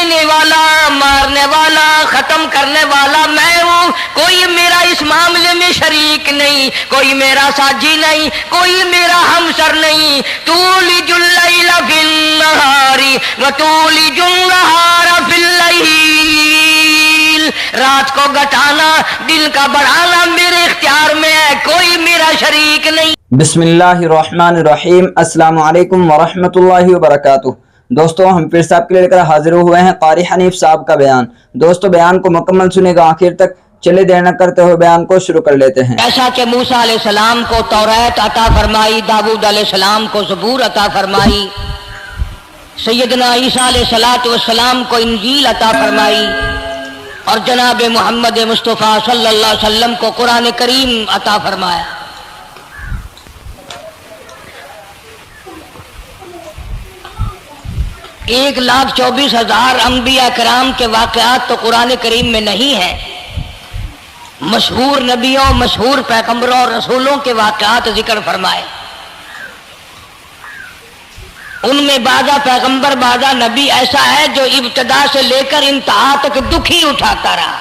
دینے والا، مارنے والا، ختم کرنے والا میں ہوں، کوئی میرا اس معاملے میں شریک نہیں، کوئی میرا ساجی نہیں، کوئی میرا ہمسر نہیں۔ تولج اللیل فی النہار وتولج النہار فی اللیل، رات کو گھٹانا دن کا بڑھانا میرے اختیار میں ہے، کوئی میرا شریک نہیں۔ بسم اللہ الرحمن الرحیم۔ السلام علیکم ورحمۃ اللہ وبرکاتہ۔ دوستو ہم پھر سے آپ کے لے کر حاضر ہوئے ہیں قاری حنیف صاحب کا بیان۔ دوستو بیان کو مکمل سنے گا آخر تک، چلے دیر نہ کرتے ہوئے بیان کو شروع کر لیتے ہیں۔ ایسا کہ موسیٰ علیہ السلام کو توریت عطا فرمائی، داؤد علیہ السلام کو زبور عطا فرمائی، سیدنا عیسیٰ علیہ السلام کو انجیل عطا فرمائی، اور جناب محمد مصطفیٰ صلی اللہ علیہ وسلم کو قرآن کریم عطا فرمایا۔ 1,24,000 انبیاء کرام کے واقعات تو قرآن کریم میں نہیں ہیں، مشہور نبیوں، مشہور پیغمبروں اور رسولوں کے واقعات ذکر فرمائے۔ ان میں بعضا پیغمبر، بعضا نبی ایسا ہے جو ابتدا سے لے کر انتہا تک دکھ ہی اٹھاتا رہا۔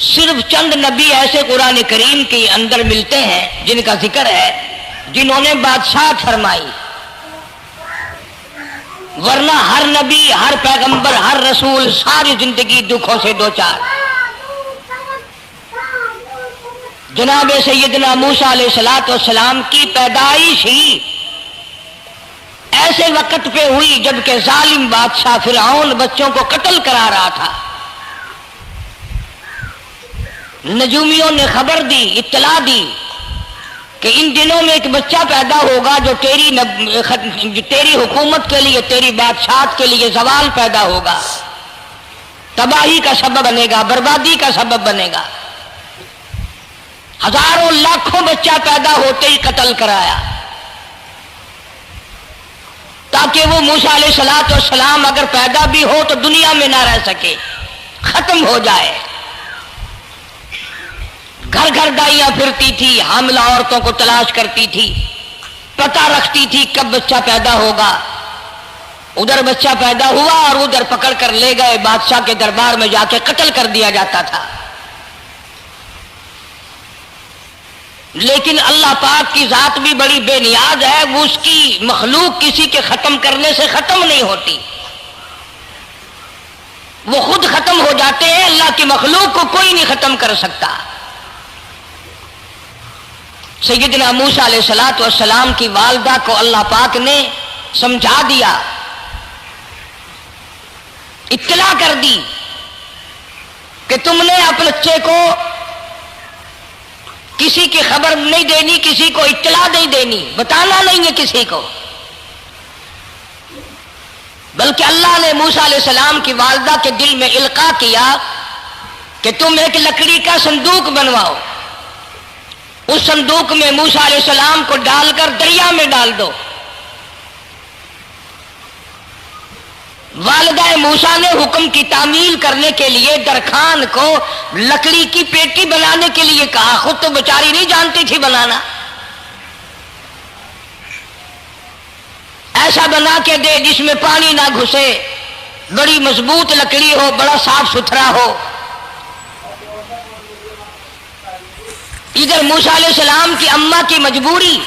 صرف چند نبی ایسے قرآن کریم کے اندر ملتے ہیں جن کا ذکر ہے، جنہوں نے بادشاہت فرمائی، ورنہ ہر نبی، ہر پیغمبر، ہر رسول ساری زندگی دکھوں سے دوچار۔ جناب سیدنا موسیٰ علیہ السلام کی پیدائش ہی ایسے وقت پہ ہوئی جبکہ ظالم بادشاہ فرعون بچوں کو قتل کرا رہا تھا۔ نجومیوں نے خبر دی، اطلاع دی کہ ان دنوں میں ایک بچہ پیدا ہوگا جو تیری حکومت کے لیے، تیری بادشاہت کے لیے زوال پیدا ہوگا، تباہی کا سبب بنے گا، بربادی کا سبب بنے گا۔ ہزاروں لاکھوں بچہ پیدا ہوتے ہی قتل کرایا تاکہ وہ موسیٰ علیہ السلام اگر پیدا بھی ہو تو دنیا میں نہ رہ سکے، ختم ہو جائے۔ گھر گھر دائیاں پھرتی تھی، حاملہ عورتوں کو تلاش کرتی تھی، پتہ رکھتی تھی کب بچہ پیدا ہوگا۔ ادھر بچہ پیدا ہوا اور ادھر پکڑ کر لے گئے، بادشاہ کے دربار میں جا کے قتل کر دیا جاتا تھا۔ لیکن اللہ پاک کی ذات بھی بڑی بے نیاز ہے، وہ اس کی مخلوق کسی کے ختم کرنے سے ختم نہیں ہوتی، وہ خود ختم ہو جاتے ہیں، اللہ کی مخلوق کو کوئی نہیں ختم کر سکتا۔ سیدنا موسیٰ علیہ السلام کی والدہ کو اللہ پاک نے سمجھا دیا، اطلاع کر دی کہ تم نے اپنے بچے کو کسی کی خبر نہیں دینی، کسی کو اطلاع نہیں دینی، بتانا نہیں ہے کسی کو، بلکہ اللہ نے موسیٰ علیہ السلام کی والدہ کے دل میں القاء کیا کہ تم ایک لکڑی کا صندوق بنواؤ، اس صندوق میں موسیٰ علیہ السلام کو ڈال کر دریا میں ڈال دو۔ والدہ موسیٰ نے حکم کی تعمیل کرنے کے لیے درخان کو لکڑی کی پیٹی بنانے کے لیے کہا، خود تو بیچاری نہیں جانتی تھی بنانا۔ ایسا بنا کے دے جس میں پانی نہ گھسے، بڑی مضبوط لکڑی ہو، بڑا صاف ستھرا ہو۔ ادھر موسیٰ علیہ السلام کی اماں کی مجبوری،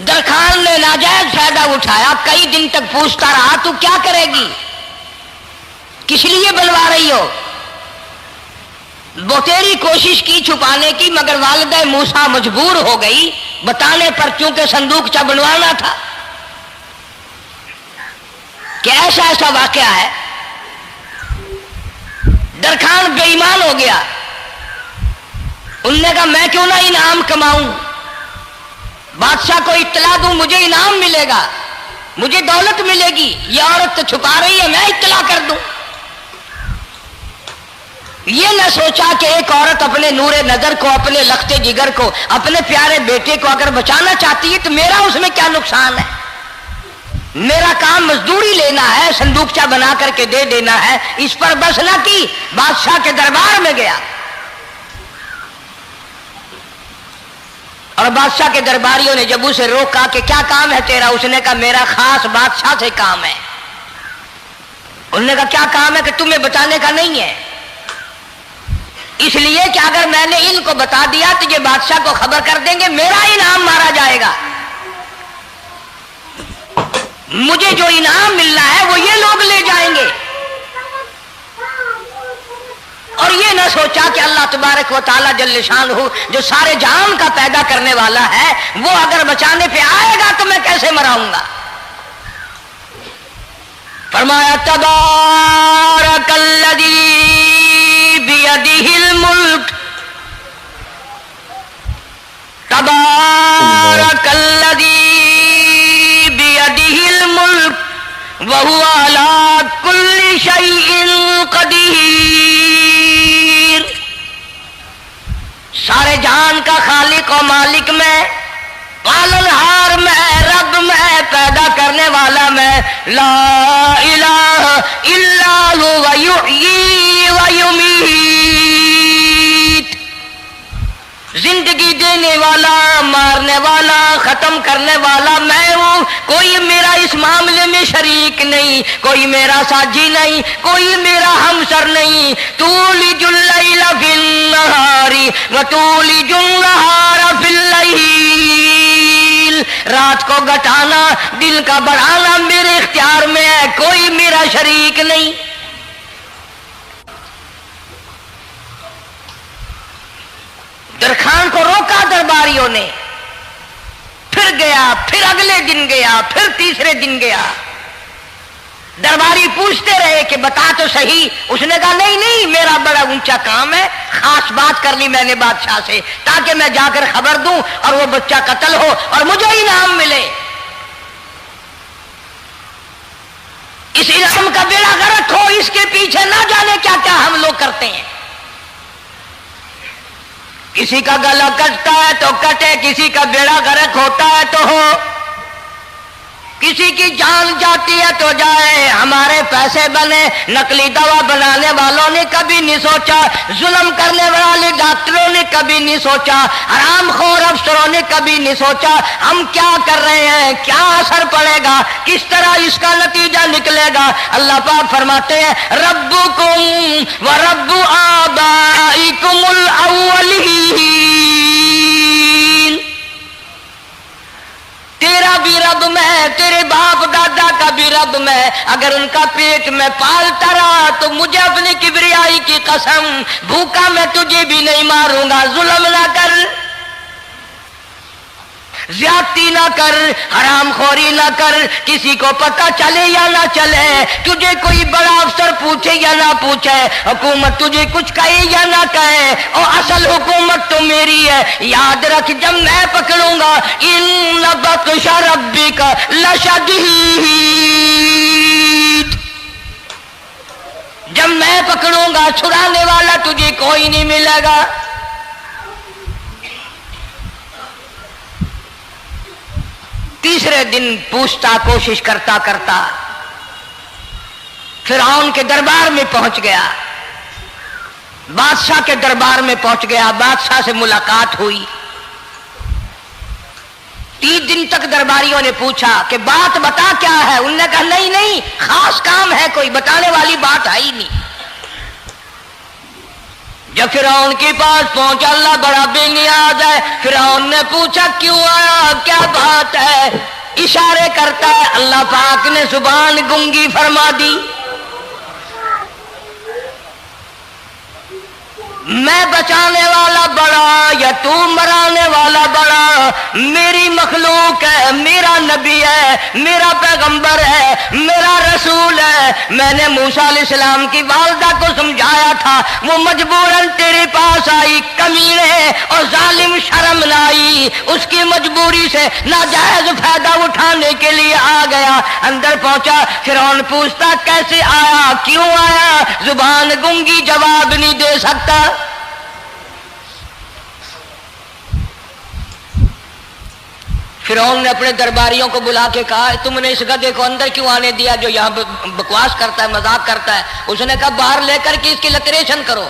درخان نے ناجائز فائدہ اٹھایا، کئی دن تک پوچھتا رہا تو کیا کرے گی، کس لیے بنوا رہی ہو؟ بتیری کوشش کی چھپانے کی، مگر والدہ موسیٰ مجبور ہو گئی بتانے پر، چونکہ صندوق چا بنوانا تھا۔ کہ ایسا واقعہ ہے، درخان بے ایمان ہو گیا، انہوں نے کہا میں کیوں نہ انعام کماؤں، بادشاہ کو اطلاع دوں، مجھے انعام ملے گا، مجھے دولت ملے گی، یہ عورت تو چھپا رہی ہے، میں اطلاع کر دوں۔ یہ نہ سوچا کہ ایک عورت اپنے نور نظر کو، اپنے لخت جگر کو، اپنے پیارے بیٹے کو اگر بچانا چاہتی ہے تو میرا اس میں کیا نقصان ہے، میرا کام مزدوری لینا ہے، صندوقچہ بنا کر کے دے دینا ہے۔ اس پر بس نہ کی، بادشاہ کے دربار میں گیا، اور بادشاہ کے درباریوں نے جب اسے روکا کہ کیا کام ہے تیرا، اس نے کہا میرا خاص بادشاہ سے کام ہے۔ انہوں نے کہا کیا کام ہے؟ کہ تمہیں بتانے کا نہیں ہے، اس لیے کہ اگر میں نے ان کو بتا دیا تو یہ بادشاہ کو خبر کر دیں گے، میرا انعام مارا جائے گا، مجھے جو انعام ملنا ہے وہ یہ لوگ لے جائیں گے۔ اور یہ نہ سوچا کہ اللہ تبارک و تعالیٰ جل شانہ جو سارے جہان کا پیدا کرنے والا ہے وہ اگر بچانے پہ آئے گا تو میں کیسے مراؤں گا۔ فرمایا تبارک الذی بیدہ الملک، تبارک الذی بیدہ الملک وہو علی کل شیء قدیر۔ سارے جہان کا خالق و مالک میں، پالنہار میں، رب میں، پیدا کرنے والا میں، لا الہ الا هو یحیی و یمیت، زندگی دینے والا، مارنے والا، ختم کرنے والا میں ہوں، کوئی میرا اس معاملے میں شریک نہیں، کوئی میرا ساجی نہیں، کوئی میرا ہمسر نہیں۔ تولج اللیل فی النہار وتولج النہار فی اللیل، رات کو گھٹانا، دن کا بڑھانا میرے اختیار میں ہے، کوئی میرا شریک نہیں۔ درخان کو روکا درباریوں نے، پھر گیا، پھر اگلے دن گیا، پھر تیسرے دن گیا۔ درباری پوچھتے رہے کہ بتا تو صحیح، اس نے کہا نہیں نہیں، میرا بڑا اونچا کام ہے، خاص بات کر لی میں نے بادشاہ سے تاکہ میں جا کر خبر دوں اور وہ بچہ قتل ہو اور مجھے انعام ملے۔ اس انعام کا بیڑا غرق ہو، اس کے پیچھے نہ جانے کیا کیا ہم لوگ کرتے ہیں۔ کسی کا گلا کٹتا ہے تو کٹے، کسی کا بیڑا غرق ہوتا ہے تو ہو، کسی کی جان جاتی ہے تو جائے، ہمارے پیسے بنے۔ نقلی دوا بنانے والوں نے کبھی نہیں سوچا، ظلم کرنے والے ڈاکٹروں نے کبھی نہیں سوچا، حرام خور افسروں نے کبھی نہیں سوچا ہم کیا کر رہے ہیں، کیا اثر پڑے گا، کس طرح اس کا نتیجہ نکلے گا۔ اللہ پاک فرماتے ہیں ربکم و رب آبائکم الاولین، تیرا بھی رب میں، تیرے باپ دادا کا بھی رب میں، اگر ان کا پیٹ میں پالتا رہا تو مجھے اپنی کبریائی کی قسم، بھوکا میں تجھے بھی نہیں ماروں گا۔ ظلم نہ کر، زیادتی نہ کر، حرام خوری نہ کر، کسی کو پتہ چلے یا نہ چلے، تجھے کوئی بڑا افسر پوچھے یا نہ پوچھے، حکومت تجھے کچھ کہے یا نہ کہے، اور اصل حکومت تو میری ہے۔ یاد رکھ جب میں پکڑوں گا، ان بطش ربک لشدید، جب میں پکڑوں گا چھڑانے والا تجھے کوئی نہیں ملے گا۔ تیسرے دن پوچھتا، کوشش کرتا کرتا فرعون کے دربار میں پہنچ گیا، بادشاہ کے دربار میں پہنچ گیا، بادشاہ سے ملاقات ہوئی۔ 3 دن تک درباریوں نے پوچھا کہ بات بتا کیا ہے، انہوں نے کہا نہیں نہیں، خاص کام ہے، کوئی بتانے والی بات ہے ہی نہیں۔ جب فرعون کے پاس پہنچا، اللہ بڑا بے نیاز ہے، فرعون نے پوچھا کیوں آیا، کیا بات ہے، اشارے کرتا ہے، اللہ پاک نے زبان گنگی فرما دی۔ میں بچانے والا بڑا یا تو مرانے والا بڑا، میری مخلوق ہے، میرا نبی ہے، میرا پیغمبر ہے، میرا رسول ہے۔ میں نے موسیٰ علیہ السلام کی والدہ کو سمجھایا تھا، وہ مجبوراً تیرے پاس آئی، کمینے اور ظالم شرم نہ آئی، اس کی مجبوری سے ناجائز فائدہ اٹھانے کے لیے آ گیا۔ اندر پہنچا، فرعون پوچھتا کیسے آیا، کیوں آیا، زبان گنگی جواب نہیں دے سکتا۔ فرعون نے اپنے درباریوں کو بلا کے کہا تم نے اس گدھے کو اندر کیوں آنے دیا جو یہاں بکواس کرتا ہے، مذاق کرتا ہے؟ اس نے کہا باہر لے کر کے اس کی لتریشن کرو۔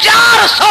400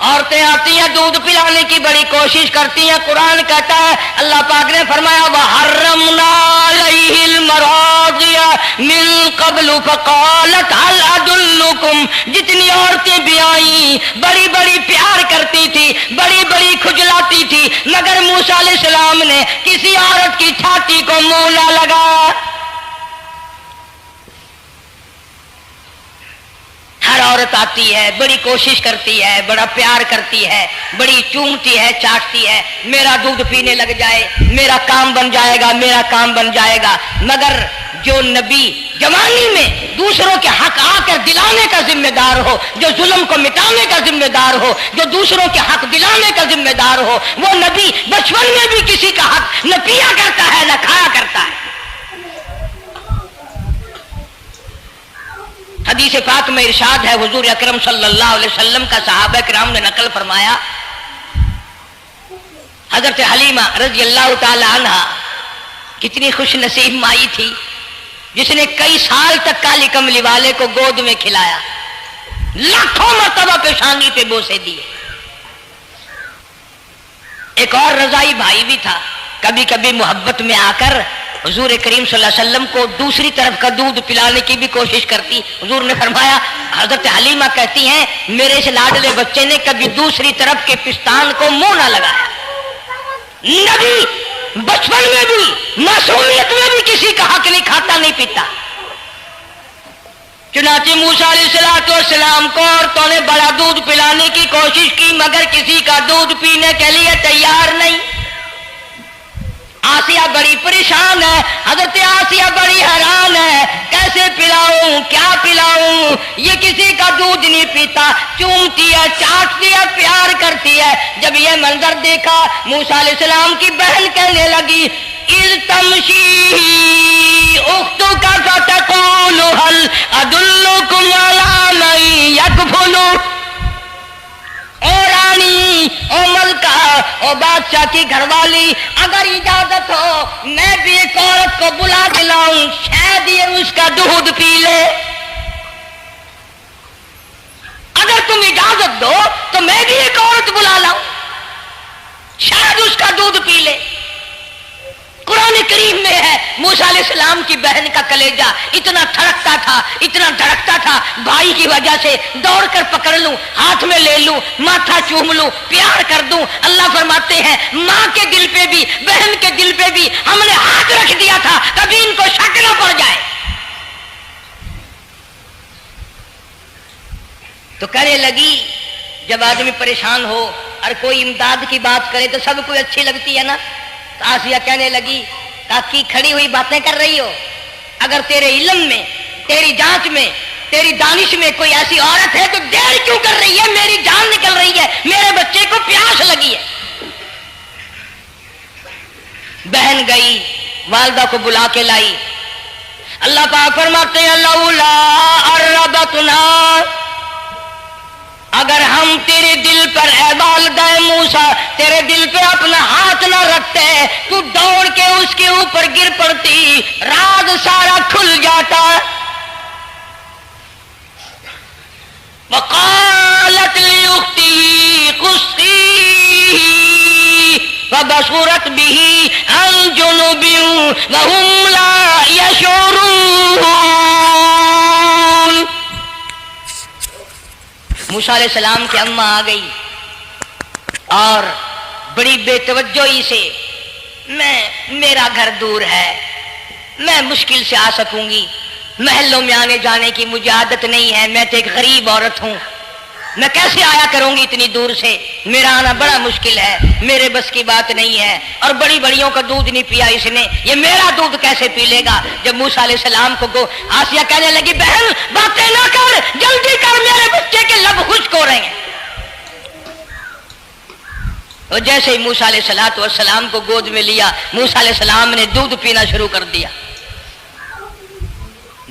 عورتیں آتی ہیں دودھ پلانے کی بڑی کوشش کرتی ہیں. قرآن کہتا ہے اللہ پاک نے فرمایا وَحَرَّمْنَا عَلَيْهِ الْمَرَاضِعَ مِن قَبْلُ فَقَالَتْ هَلْ أَدُلُّكُمْ. جتنی عورتیں بھی آئیں بڑی بڑی پیار کرتی تھی, بڑی بڑی کھجلاتی تھی, مگر موسیٰ علیہ السلام نے کسی عورت کی چھاتی کو منہ نہ لگایا. ہر عورت آتی ہے بڑی کوشش کرتی ہے, بڑا پیار کرتی ہے, بڑی چومتی ہے, چاٹتی ہے, میرا دودھ پینے لگ جائے, میرا کام بن جائے گا, میرا کام بن جائے گا. مگر جو نبی جوانی میں دوسروں کے حق آ کر دلانے کا ذمہ دار ہو, جو ظلم کو مٹانے کا ذمہ دار ہو, جو دوسروں کے حق دلانے کا ذمہ دار ہو, وہ نبی بچپن میں بھی کسی کا حق نہ پیا کرتا ہے نہ کھایا کرتا ہے. حدیث پاک میں ارشاد ہے, حضور اکرم صلی اللہ علیہ وسلم کا صحابہ کرام نے نقل فرمایا, حضرت حلیمہ رضی اللہ تعالی عنہا کتنی خوش نصیب مائی تھی جس نے کئی سال تک کالی کملی والے کو گود میں کھلایا, لاکھوں مرتبہ پیشانی پہ بوسے دیے. ایک اور رضائی بھائی بھی تھا, کبھی کبھی محبت میں آ کر حضور کریم صلی اللہ علیہ وسلم کو دوسری طرف کا دودھ پلانے کی بھی کوشش کرتی. حضور نے فرمایا, حضرت حلیمہ کہتی ہیں میرے اس لاڈلے بچے نے کبھی دوسری طرف کے پستان کو منہ نہ لگایا. نبی بچپن میں بھی معصومیت میں بھی کسی کا حق نہیں کھاتا نہیں پیتا. چنانچہ موسیٰ علیہ السلام کو عورتوں نے بڑا دودھ پلانے کی کوشش کی مگر کسی کا دودھ پینے کے لیے تیار نہیں. آسیہ بڑی پریشان ہے, حضرت آسیہ بڑی حیران ہے, کیسے پلاؤں کیا پلاؤں, یہ کسی کا دودھ نہیں پیتا, چومتی ہے, چاٹتی ہے, پیار کرتی ہے. جب یہ منظر دیکھا موسیٰ علیہ السلام کی بہن کہنے لگی اِذْ تَمْشِي أُخْتُكَ فَتَقُولُ هَلْ أَدُلُّكُمْ عَلَىٰ مَن يَكْفُلُهُ. او رانی, او ملکہ, او بادشاہ کی گھر والی, اگر اجازت ہو میں بھی ایک عورت کو بلا دلاؤں, شاید یہ اس کا دودھ پی لے. اگر تم اجازت دو تو میں بھی ایک عورت بلا لاؤں, شاید اس کا دودھ پی لے. قرآن کریم میں ہے موسیٰ علیہ السلام کی بہن کا کلیجہ اتنا تھڑکتا تھا, اتنا دھڑکتا تھا, بھائی کی وجہ سے دوڑ کر پکڑ لوں, ہاتھ میں لے لوں, ماتھا چوم لوں, پیار کر دوں. اللہ فرماتے ہیں ماں کے دل پہ بھی بہن کے دل پہ بھی ہم نے ہاتھ رکھ دیا تھا کبھی ان کو شک نہ پڑ جائے. تو کہنے لگی جب آدمی پریشان ہو اور کوئی امداد کی بات کرے تو سب کو اچھی لگتی ہے نا. تو آسیہ کہنے لگی کاکی کھڑی ہوئی باتیں کر رہی ہو, اگر تیرے علم میں, تیری جانچ میں, تیری دانش میں کوئی ایسی عورت ہے تو دیر کیوں کر رہی ہے, میری جان نکل رہی ہے, میرے بچے کو پیاس لگی ہے. بہن گئی والدہ کو بلا کے لائی. اللہ پاک فرماتے ہیں لولا اربتنا, اگر ہم تیرے دل پر اے والدہ موسیٰ تیرے دل پہ اپنا ہاتھ نہ رکھتے تو دوڑ کے اس کے اوپر گر پڑتی, راز سارا کھل جاتا. وقالت لاختہ قصیہ فبصرت به عن جنب وهم لا يشعرون. موسیٰ علیہ السلام کی اماں آ گئی اور بڑی بے توجہی سے میرا گھر دور ہے, میں مشکل سے آ سکوں گی, محلوں میں آنے جانے کی مجھے عادت نہیں ہے, میں تو ایک غریب عورت ہوں, میں کیسے آیا کروں گی اتنی دور سے, میرا آنا بڑا مشکل ہے, میرے بس کی بات نہیں ہے, اور بڑی بڑیوں کا دودھ نہیں پیا اس نے, یہ میرا دودھ کیسے پی لے گا. جب موسیٰ علیہ السلام کو آسیہ کہنے لگی بہن باتیں نہ کر, جلدی کر, میرے بچے کے لب خشک ہو رہے ہیں. اور جیسے ہی موسیٰ علیہ السلام کو گود میں لیا, موسیٰ علیہ السلام نے دودھ پینا شروع کر دیا,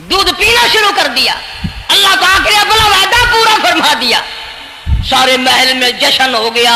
دودھ پینا شروع کر دیا. اللہ پاک نے اپنا وعدہ پورا فرما دیا. سارے محل میں جشن ہو گیا,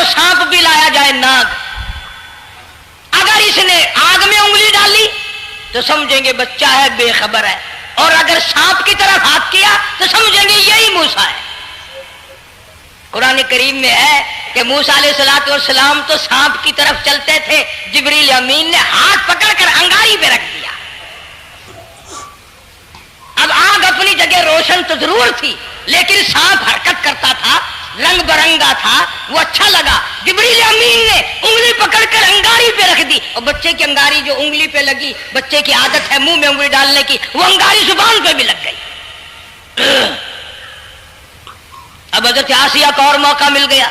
تو سانپ بھی لایا جائے ناگ، اگر اس نے آگ میں انگلی ڈالی تو سمجھیں گے بچہ ہے، بے خبر ہے، اور اگر سانپ کی طرف ہاتھ کیا تو سمجھیں گے یہی موسیٰ ہے۔ قرآن کریم میں ہے کہ موسیٰ علیہ السلام تو سانپ کی طرف چلتے تھے، جبریل امین نے ہاتھ پکڑ کر انگاری پہ رکھ دیا۔ اب آگ اپنی جگہ روشن تو ضرور تھی، لیکن سانپ حرکت کرتا تھا، رنگ برنگا تھا، وہ اچھا لگا۔ جبریل امین نے انگلی پکڑ کر انگاری پہ رکھ دی، اور بچے کی انگاری جو انگلی پہ لگی، بچے کی عادت ہے منہ میں انگلی ڈالنے کی، وہ انگاری زبان پہ بھی لگ گئی۔ اب حضرت آسیہ کو اور موقع مل گیا،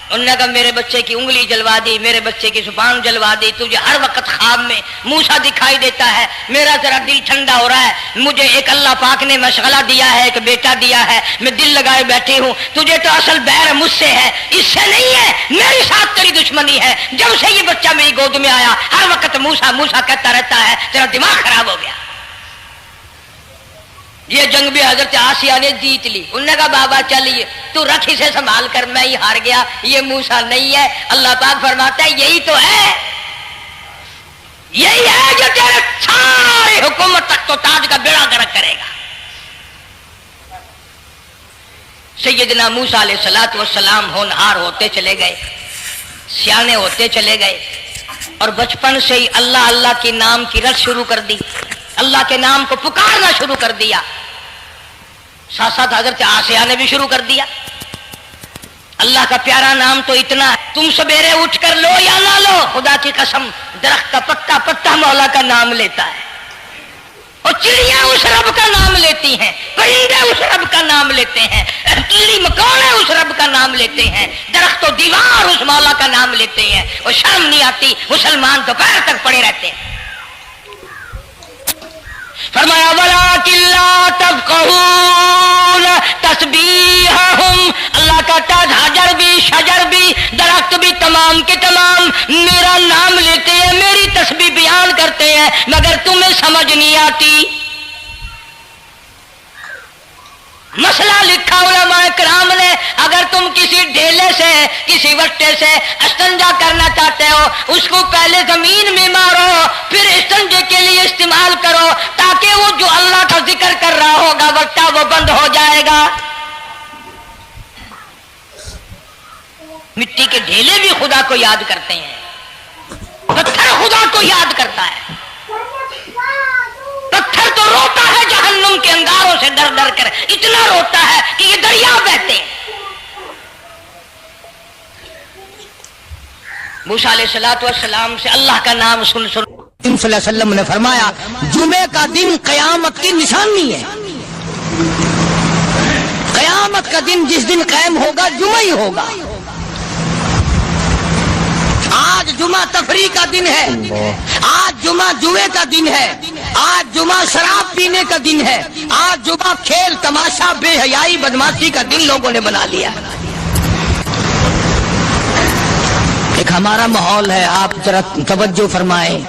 انہوں نے کہا میرے بچے کی انگلی جلوا دی، میرے بچے کی زبان جلوا دی، تجھے ہر وقت خواب میں موسیٰ دکھائی دیتا ہے، میرا ذرا دل ٹھنڈا ہو رہا ہے، مجھے ایک اللہ پاک نے مشغلہ دیا ہے، ایک بیٹا دیا ہے، میں دل لگائے بیٹھی ہوں، تجھے تو اصل بیر مجھ سے ہے، اس سے نہیں ہے، میرے ساتھ تیری دشمنی ہے، جب سے یہ بچہ میری گود میں آیا ہر وقت موسیٰ موسیٰ کہتا رہتا ہے، تیرا دماغ خراب ہو گیا۔ یہ جنگ بھی حضرت آسیہ نے جیت لی۔ انہوں نے کہا بابا چلیے تو رکھ اسے سنبھال کر، میں ہی ہار گیا، یہ موسیٰ نہیں ہے۔ اللہ پاک فرماتا ہے یہی تو ہے، یہی ہے جو تیرے سارے حکومت تک تو تاج کا بیڑا گرک کرے گا۔ سیدنا موسیٰ علیہ السلام ہونہار ہوتے چلے گئے، سیانے ہوتے چلے گئے، اور بچپن سے ہی اللہ اللہ کے نام کی رٹ شروع کر دی، اللہ کے نام کو پکارنا شروع کر دیا۔ ساتھ ساتھ حضرت آسیہ نے بھی شروع کر دیا۔ اللہ کا پیارا نام تو اتنا ہے، تم سویرے اٹھ کر لو یا نہ لو، خدا کی قسم درخت کا پتا پتا مولا کا نام لیتا ہے، اور چڑیاں اس رب کا نام لیتی ہیں، پرندے اس رب کا نام لیتے ہیں، کیڑی مکوڑے اس رب کا نام لیتے ہیں، درخت و دیوار اس مولا کا نام لیتے ہیں، اور شرم نہیں آتی، مسلمان دوپہر تک پڑے رہتے ہیں۔ فرمایا وَلَٰكِن لَّا تَفْقَهُونَ تَسْبِيحَهُمْ، اللہ کہتا ہے حجر بھی شجر بھی درخت بھی تمام کے تمام میرا نام لیتے ہیں، میری تسبیح بیان کرتے ہیں، مگر تمہیں سمجھ نہیں آتی۔ مسئلہ لکھا علماء کرام نے، اگر تم کسی ڈھیلے سے کسی وٹے سے استنجا کرنا چاہتے ہو، اس کو پہلے زمین میں مارو، پھر استنجے کے لیے استعمال کرو، تاکہ وہ جو اللہ کا ذکر کر رہا ہوگا وٹا وہ بند ہو جائے گا۔ مٹی کے ڈھیلے بھی خدا کو یاد کرتے ہیں، پتھر خدا کو یاد کرتا ہے، پتھر تو روتا ہے جہنم کے انگاروں سے ڈر ڈر کر، اتنا روتا ہے کہ یہ دریا بہتے ہیں۔ موسیٰ علیہ السلام سے اللہ کا نام سن سن صلی اللہ علیہ وسلم نے فرمایا جمعے کا دن قیامت کی نشانی ہے، قیامت کا دن جس دن قائم ہوگا جمعہ ہی ہوگا۔ آج جمعہ تفریح کا دن ہے، آج جمعہ جوئے کا دن ہے، آج جمعہ شراب پینے کا دن ہے، آج جمعہ کھیل تماشا بے حیائی بدماشی کا دن لوگوں نے بنا لیا۔ ایک ہمارا ماحول ہے، آپ ذرا توجہ فرمائیں۔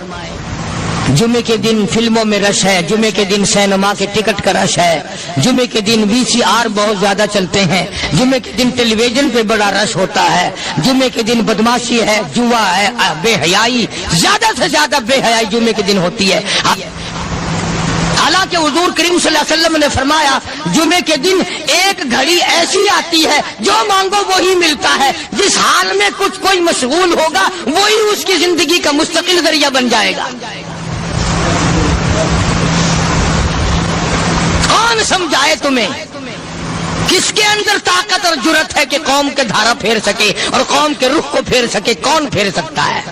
جمعے کے دن فلموں میں رش ہے، جمعے کے دن سینما کے ٹکٹ کا رش ہے، جمعے کے دن VCR بہت زیادہ چلتے ہیں، جمعے کے دن ٹیلی ویژن پہ بڑا رش ہوتا ہے، جمعے کے دن بدماشی ہے، جوا ہے، بے حیائی، زیادہ سے زیادہ بے حیائی جمعے کے دن ہوتی ہے۔ حالانکہ حضور کریم صلی اللہ علیہ وسلم نے فرمایا جمعے کے دن ایک گھڑی ایسی آتی ہے جو مانگو وہی ملتا ہے، جس حال میں کچھ کوئی مشغول ہوگا وہی اس کی زندگی کا مستقل ذریعہ بن جائے گا۔ کون سمجھائے تمہیں؟ کس کے اندر طاقت اور جرت ہے کہ قوم کے دھارا پھیر سکے اور قوم کے رخ کو پھیر سکے؟ کون پھیر سکتا ہے؟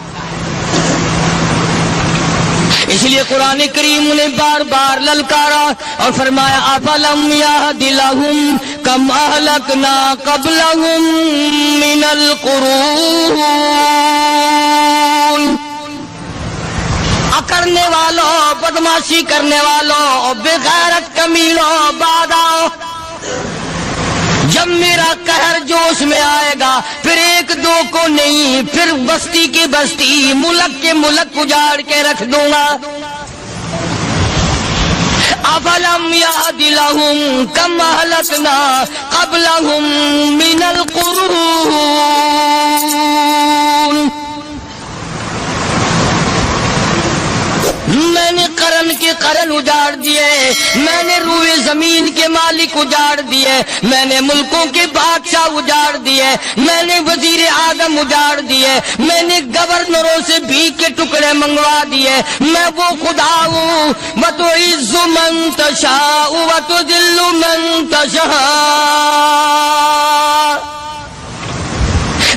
اس لیے قرآن کریم نے بار بار للکارا اور فرمایا افلم یہد لہم کم اہلکنا قبلہم من القرون، کرنے والوں، بدماشی کرنے والوں، بغیرت کمینوں، باداؤ، جب میرا قہر جوش میں آئے گا پھر ایک دو کو نہیں، پھر بستی کی بستی، ملک کے ملک اجاڑ کے رکھ دوں گا۔ افلم یہد لہم کم اہلکنا قبلہم من القرون قرن اجاڑ دیے، میں نے روئے زمین کے مالک اجاڑ دیے، میں نے ملکوں کے بادشاہ اجاڑ دیے، میں نے وزیر اعظم اجاڑ دیے، میں نے گورنروں سے بھیک کے ٹکڑے منگوا دیے۔ میں وہ خدا ہوں وَتُعِزُّ مَن تَشَاءُ وَتُذِلُّ مَن تَشَاءُ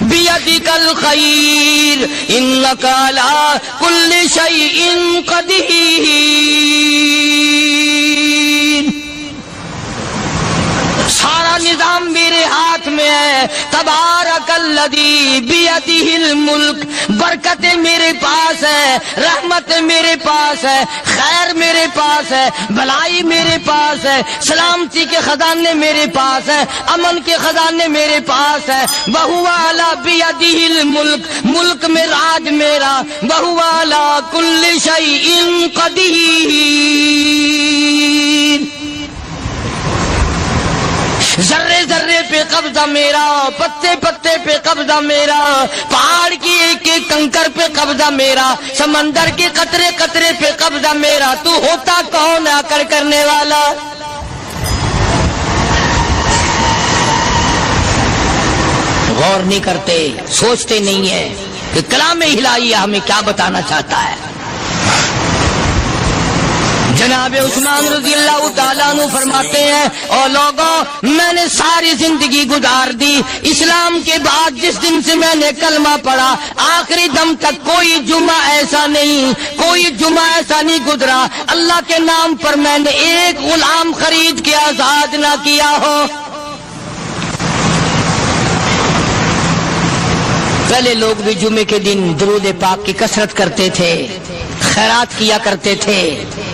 بِيَدِكَ الْخَيْرُ إِنَّكَ عَلَى كُلِّ شَيْءٍ قَدِيرٌ۔ سارا نظام میرے ہاتھ میں ہے، تبارک الذی بیدہ الملک، برکتیں میرے پاس ہے، رحمت میرے پاس ہے، خیر میرے پاس ہے، بھلائی میرے پاس ہے، سلامتی کے خزانے میرے پاس ہے، امن کے خزانے میرے پاس ہے۔ وَهُوَ عَلَى بِيَدِهِ الْمُلْكُ، ملک میں راج میرا، وَهُوَ عَلَى كُلِّ شَيْءٍ قَدِيرٌ۔ ذرے ذرے پہ قبضہ میرا، پتے پتے پہ قبضہ میرا، پہاڑ کی ایک ایک کنکر پہ قبضہ میرا، سمندر کے قطرے قطرے پہ قبضہ میرا۔ تو ہوتا کون آ کر کرنے والا؟ غور نہیں کرتے، سوچتے نہیں ہیں کہ کلام الہی ہمیں کیا بتانا چاہتا ہے۔ جناب عثمان رضی اللہ تعالیٰ عنہ فرماتے ہیں، او لوگوں، میں نے ساری زندگی گزار دی، اسلام کے بعد جس دن سے میں نے کلمہ پڑھا آخری دم تک کوئی جمعہ ایسا نہیں گزرا اللہ کے نام پر میں نے ایک غلام خرید کے آزاد نہ کیا ہو۔ پہلے لوگ بھی جمعے کے دن درود پاک کی کثرت کرتے تھے، خیرات کیا کرتے تھے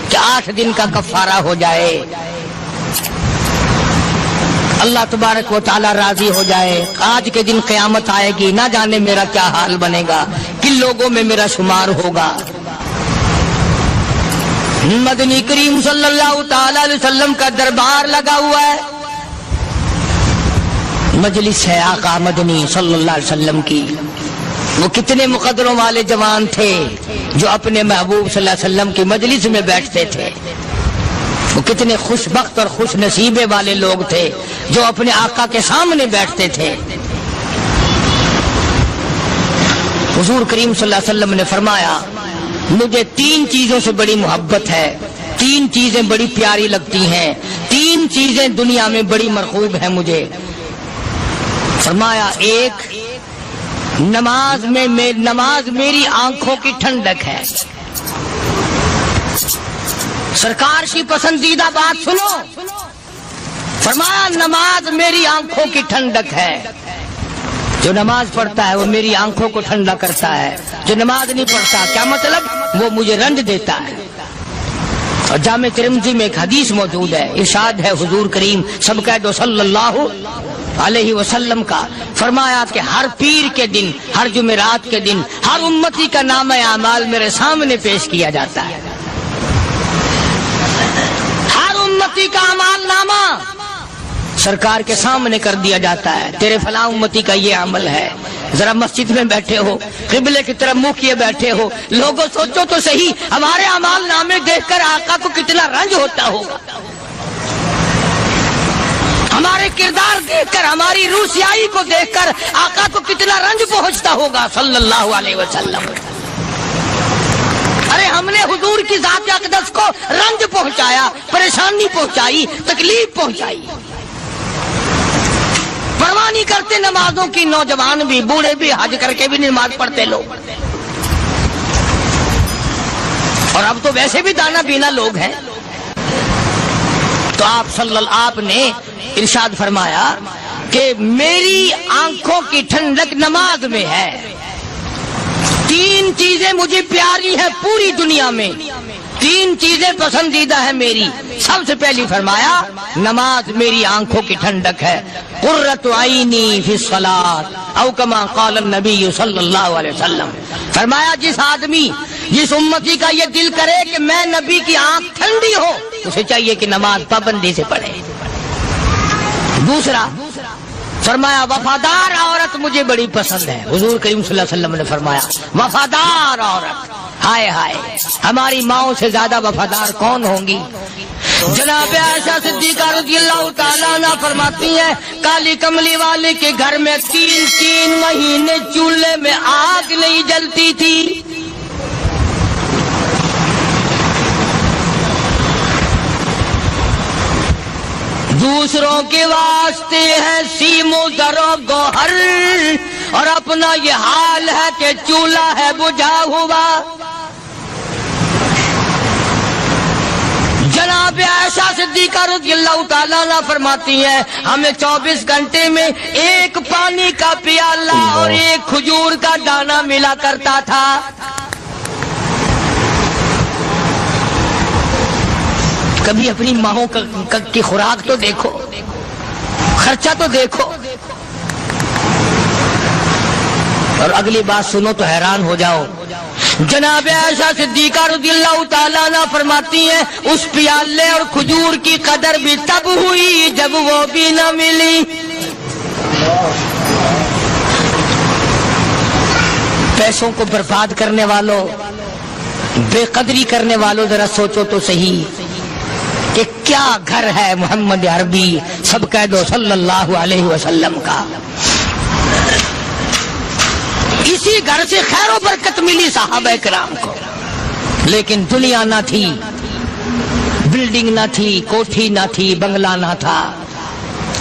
کہ 8 دن کا کفارہ ہو جائے، اللہ تبارک و تعالی راضی ہو جائے۔ آج کے دن قیامت آئے گی، نہ جانے میرا کیا حال بنے گا، کن لوگوں میں میرا شمار ہوگا۔ مدنی کریم صلی اللہ تعالی علیہ وسلم کا دربار لگا ہوا ہے، مجلس ہے آقا مدنی صلی اللہ علیہ وسلم کی۔ وہ کتنے مقدروں والے جوان تھے جو اپنے محبوب صلی اللہ علیہ وسلم کی مجلس میں بیٹھتے تھے، وہ کتنے خوش بخت اور خوش نصیبے والے لوگ تھے جو اپنے آقا کے سامنے بیٹھتے تھے۔ حضور کریم صلی اللہ علیہ وسلم نے فرمایا، مجھے 3 چیزوں سے بڑی محبت ہے، 3 چیزیں بڑی پیاری لگتی ہیں، 3 چیزیں دنیا میں بڑی مرغوب ہیں مجھے۔ فرمایا، ایک نماز میری آنکھوں کی ٹھنڈک ہے۔ سرکار کی پسندیدہ بات سنو، فرمایا نماز میری آنکھوں کی ٹھنڈک ہے۔ جو نماز پڑھتا ہے وہ میری آنکھوں کو ٹھنڈا کرتا ہے، جو نماز نہیں پڑھتا کیا مطلب؟ وہ مجھے رنج دیتا ہے۔ اور جامع ترمذی میں ایک حدیث موجود ہے، ارشاد ہے حضور کریم سب کہہ دو صلی اللہ علیہ وسلم کا، فرمایا کہ ہر پیر کے دن، ہر جمعرات کے دن ہر امتی کا نامہ اعمال میرے سامنے پیش کیا جاتا ہے۔ ہر امتی کا اعمال نامہ سرکار کے سامنے کر دیا جاتا ہے، تیرے فلاں امتی کا یہ عمل ہے۔ ذرا مسجد میں بیٹھے ہو، قبلے کی طرف منہ کیے بیٹھے ہو، لوگوں سوچو تو صحیح ہمارے اعمال نامے دیکھ کر آقا کو کتنا رنج ہوتا ہوگا، ہمارے کردار دیکھ کر، ہماری روسیائی کو دیکھ کر آقا کو کتنا رنج پہنچتا ہوگا صلی اللہ علیہ وسلم۔ ارے ہم نے حضور کی ذات اقدس کو رنج پہنچایا، پریشانی پہنچائی، تکلیف پہنچائی، پرواہ نہیں کرتے نمازوں کی، نوجوان بھی بوڑھے بھی حج کر کے بھی نماز پڑھتے لوگ، اور اب تو ویسے بھی دانا بینا لوگ ہیں۔ تو آپ نے ارشاد فرمایا کہ میری آنکھوں کی ٹھنڈک نماز میں ہے، 3 چیزیں مجھے پیاری ہیں پوری دنیا میں، 3 چیزیں پسندیدہ ہیں میری۔ سب سے پہلی فرمایا نماز میری آنکھوں کی ٹھنڈک ہے، قرۃ عینی فی الصلاۃ او کما قال النبی صلی اللہ علیہ وسلم۔ فرمایا جس آدمی، جس امتی کا یہ دل کرے کہ میں نبی کی آنکھ ٹھنڈی ہو، اسے چاہیے کہ نماز پابندی سے پڑھے۔ دوسرا فرمایا وفادار عورت مجھے بڑی پسند ہے، حضور کریم صلی اللہ علیہ وسلم نے فرمایا وفادار عورت، ہائے ہائے، ہماری ماؤں سے زیادہ وفادار کون ہوں گی؟ جناب عائشہ صدیقہ رضی اللہ تعالیٰ عنہ فرماتی ہیں کالی کملی والے کے گھر میں 3 مہینے چولہے میں آگ نہیں جلتی تھی۔ دوسروں کے واسطے ہے سیم و زر و گوہر، اور اپنا یہ حال ہے کہ چولہا ہے بجھا ہوا۔ جناب عائشہ صدیقہ رضی اللہ تعالیٰ عنہ فرماتی ہیں ہمیں 24 گھنٹے میں ایک پانی کا پیالہ اور ایک کھجور کا دانہ ملا کرتا تھا۔ کبھی اپنی ماں کی خوراک تو دیکھو، خرچہ تو دیکھو، اور اگلی بات سنو تو حیران ہو جاؤ۔ جناب عائشہ صدیقہ رضی اللہ تعالیٰ عنہ فرماتی ہیں اس پیالے اور کھجور کی قدر بھی تب ہوئی جب وہ بھی نہ ملی۔ پیسوں کو برباد کرنے والوں، بے قدری کرنے والوں، ذرا سوچو تو صحیح کہ کیا گھر ہے محمد عربی، سب کہہ دو صلی اللہ علیہ وسلم کا۔ اسی گھر سے خیر و برکت ملی صحابہ کرام کو، لیکن دنیا نہ تھی، بلڈنگ نہ تھی، کوٹھی نہ تھی، بنگلہ نہ تھا،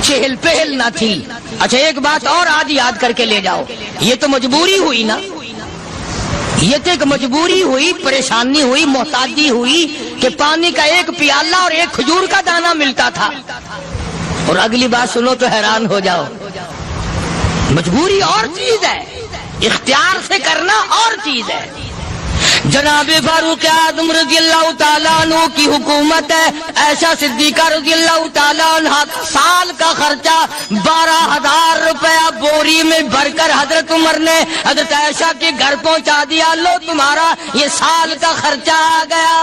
چہل پہل نہ تھی۔ اچھا ایک بات اور آج یاد کر کے لے جاؤ، یہ تو مجبوری ہوئی نا، یہ تو ایک مجبوری ہوئی، پریشانی ہوئی، محتاجی ہوئی کہ پانی کا ایک پیالہ اور ایک کھجور کا دانہ ملتا تھا۔ اور اگلی بات سنو تو حیران ہو جاؤ، مجبوری اور چیز ہے، اختیار سے کرنا اور چیز ہے۔ جناب فاروق اعظم رضی اللہ تعالیٰ عنہ کی حکومت ہے، عائشہ صدیقہ رضی اللہ تعالیٰ عنہ سال کا خرچہ 12,000 روپیہ بوری میں بھر کر حضرت عمر نے حضرت عائشہ کے گھر پہنچا دیا، لو تمہارا یہ سال کا خرچہ آ گیا۔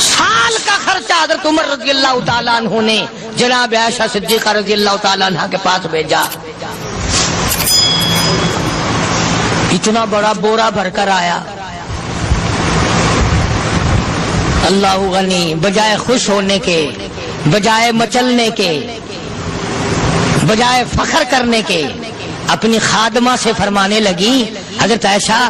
سال کا خرچہ حضرت عمر رضی اللہ تعالیٰ عنہ نے جناب عائشہ صدیقہ رضی اللہ تعالیٰ عنہ کے پاس بھیجا۔ اتنا بڑا بورا بھر کر آیا۔ اللہ غنی، بجائے خوش ہونے کے، بجائے مچلنے کے، بجائے فخر کرنے کے، اپنی خادمہ سے فرمانے لگی، حضرت عائشہ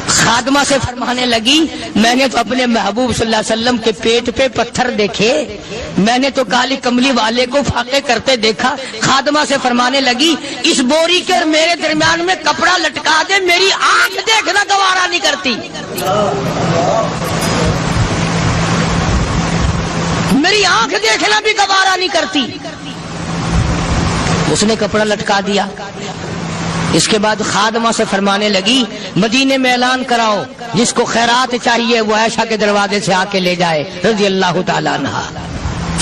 خادمہ سے فرمانے لگی میں نے تو اپنے محبوب صلی اللہ علیہ وسلم کے پیٹ پہ پتھر دیکھے، میں نے تو کالی کملی والے کو فاقے کرتے دیکھا۔ خادمہ سے فرمانے لگی اس بوری کے اور میرے درمیان میں کپڑا لٹکا دے، میری آنکھ دیکھنا گوارا نہیں کرتی، میری آنکھ دیکھنا بھی گوارا نہیں کرتی۔ اس نے کپڑا لٹکا دیا۔ اس کے بعد خادمہ سے فرمانے لگی مدینے میں اعلان کراؤ، جس کو خیرات چاہیے وہ عائشہ کے دروازے سے آ کے لے جائے رضی اللہ تعالیٰ عنہ۔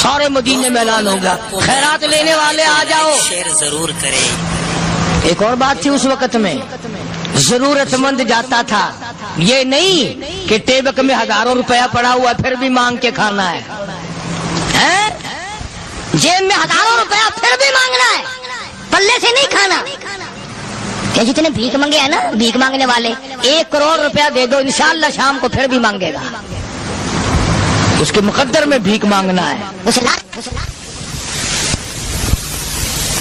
سارے مدینے میں اعلان ہوگا، خیرات لینے والے آ جاؤ۔ شیئر ضرور کریں۔ ایک اور بات تھی اس وقت میں، ضرورت مند جاتا تھا، یہ نہیں کہ ٹیبک میں ہزاروں روپیہ پڑا ہوا پھر بھی مانگ کے کھانا ہے، جیب میں ہزاروں روپیہ پھر بھی مانگنا ہے، پلے سے نہیں کھانا۔ کہ جتنے بھیک مانگے ہیں نا، بھیک مانگنے والے 1 کروڑ روپیہ دے دو انشاءاللہ شام کو پھر بھی مانگے گا، اس کے مقدر میں بھیک مانگنا ہے۔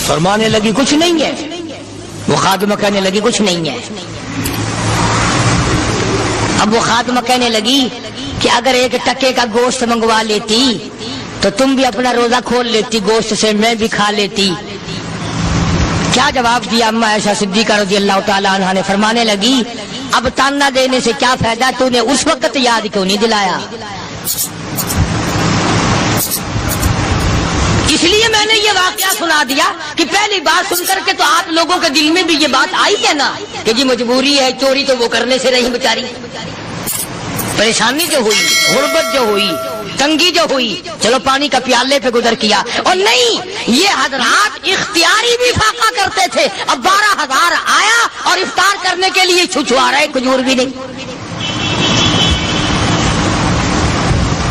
فرمانے لگی کچھ نہیں ہے، وہ خادمہ کہنے لگی کچھ نہیں ہے۔ اب وہ خادمہ کہنے لگی کہ اگر 1 ٹکے کا گوشت منگوا لیتی تو تم بھی اپنا روزہ کھول لیتی، گوشت سے میں بھی کھا لیتی۔ کیا جواب دیا اما عائشہ صدیقہ رضی اللہ تعالیٰ عنہ نے؟ فرمانے لگی اب تانا دینے سے کیا فائدہ، تو نے اس وقت یاد کیوں نہیں دلایا؟ اس لیے میں نے یہ واقعہ سنا دیا کہ پہلی بات سن کر کے تو آپ لوگوں کے دل میں بھی یہ بات آئی ہے نا کہ جی مجبوری ہے، چوری تو وہ کرنے سے رہی بیچاری، پریشانی جو ہوئی، غربت جو ہوئی، تنگی جو ہوئی، چلو پانی کا پیالے پہ گزر کیا۔ اور نہیں، یہ حضرات اختیاری بھی فاقہ کرتے تھے۔ اب 12,000 آیا اور افطار کرنے کے لیے چھچوا رہے، کھجور بھی نہیں۔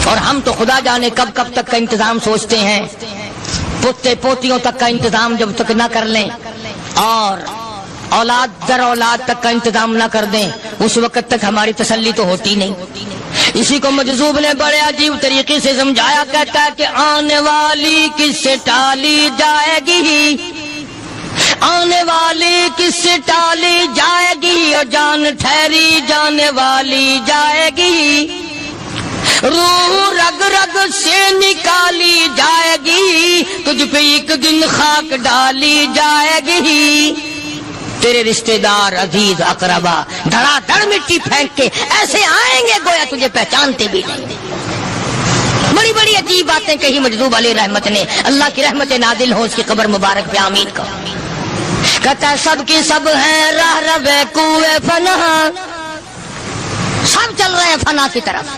اور ہم تو خدا جانے کب کب تک کا انتظام سوچتے ہیں، پوتے پوتیوں تک کا انتظام جب تک نہ کر لیں۔ اور اولاد در اولاد تک کا انتظام نہ کر دیں اس وقت تک ہماری تسلی تو ہوتی نہیں. اسی کو مجذوب نے بڑے عجیب طریقے سے سمجھایا, کہتا ہے کہ آنے والی کس سے ٹالی جائے گی, آنے والی کس سے ٹالی جائے گی, اور جان ٹھہری جانے والی جائے گی, روح رگ رگ سے نکالی جائے گی, تجھ پہ ایک دن خاک ڈالی جائے گی. تیرے رشتہ دار عزیز اقربا دھڑا دھڑ مٹی پھینک کے ایسے آئیں گے گویا تجھے پہچانتے بھی نہیں. بڑی بڑی عجیب باتیں کہی مجذوب علیہ رحمت نے. اللہ کی رحمت نازل ہو اس کی قبر مبارک پہ آمین کا. کہتا ہے سب کی سب ہیں راہ رہے کوئے فنا, سب چل رہے ہیں فنا کی طرف.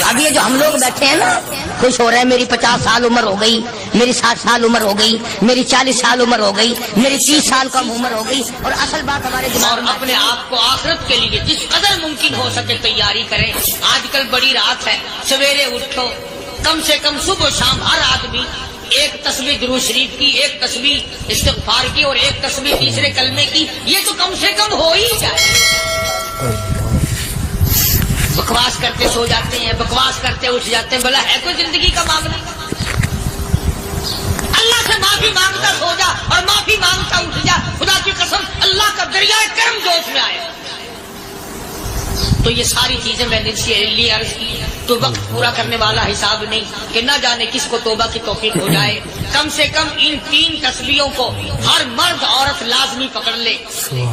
اب یہ جو ہم لوگ بیٹھے ہیں نا خوش ہو رہے ہیں, میری 50 سال عمر ہو گئی, میری 60 سال عمر ہو گئی, میری 40 سال عمر ہو گئی, میری 30 سال کم عمر ہو گئی, اور اصل بات ہمارے دماغ میں اپنے آپ کو آخرت کے لیے جس قدر ممکن ہو سکے تیاری کریں. آج کل بڑی رات ہے, سویرے اٹھو, کم سے کم صبح و شام ہر آدمی ایک تسبیح درود شریف کی, ایک تسبیح استغفار کی, اور ایک تسبیح تیسرے کلمے کی. یہ تو کم سے کم ہو ہی جائے. بکواس کرتے سو جاتے ہیں, بکواس کرتے اٹھ جاتے ہیں. بلا ہے کوئی زندگی کا معاملہ؟ اللہ سے معافی مانگتا سو جا اور معافی مانگتا اٹھ جا. خدا کی قسم اللہ کا دریائے کرم جوش میں آئے. تو یہ ساری چیزیں میں نے لیے عرض کی. تو وقت پورا کرنے والا حساب نہیں کہ نہ جانے کس کو توبہ کی توفیق ہو جائے. کم سے کم ان 3 تسبیحوں کو ہر مرد عورت لازمی پکڑ لے.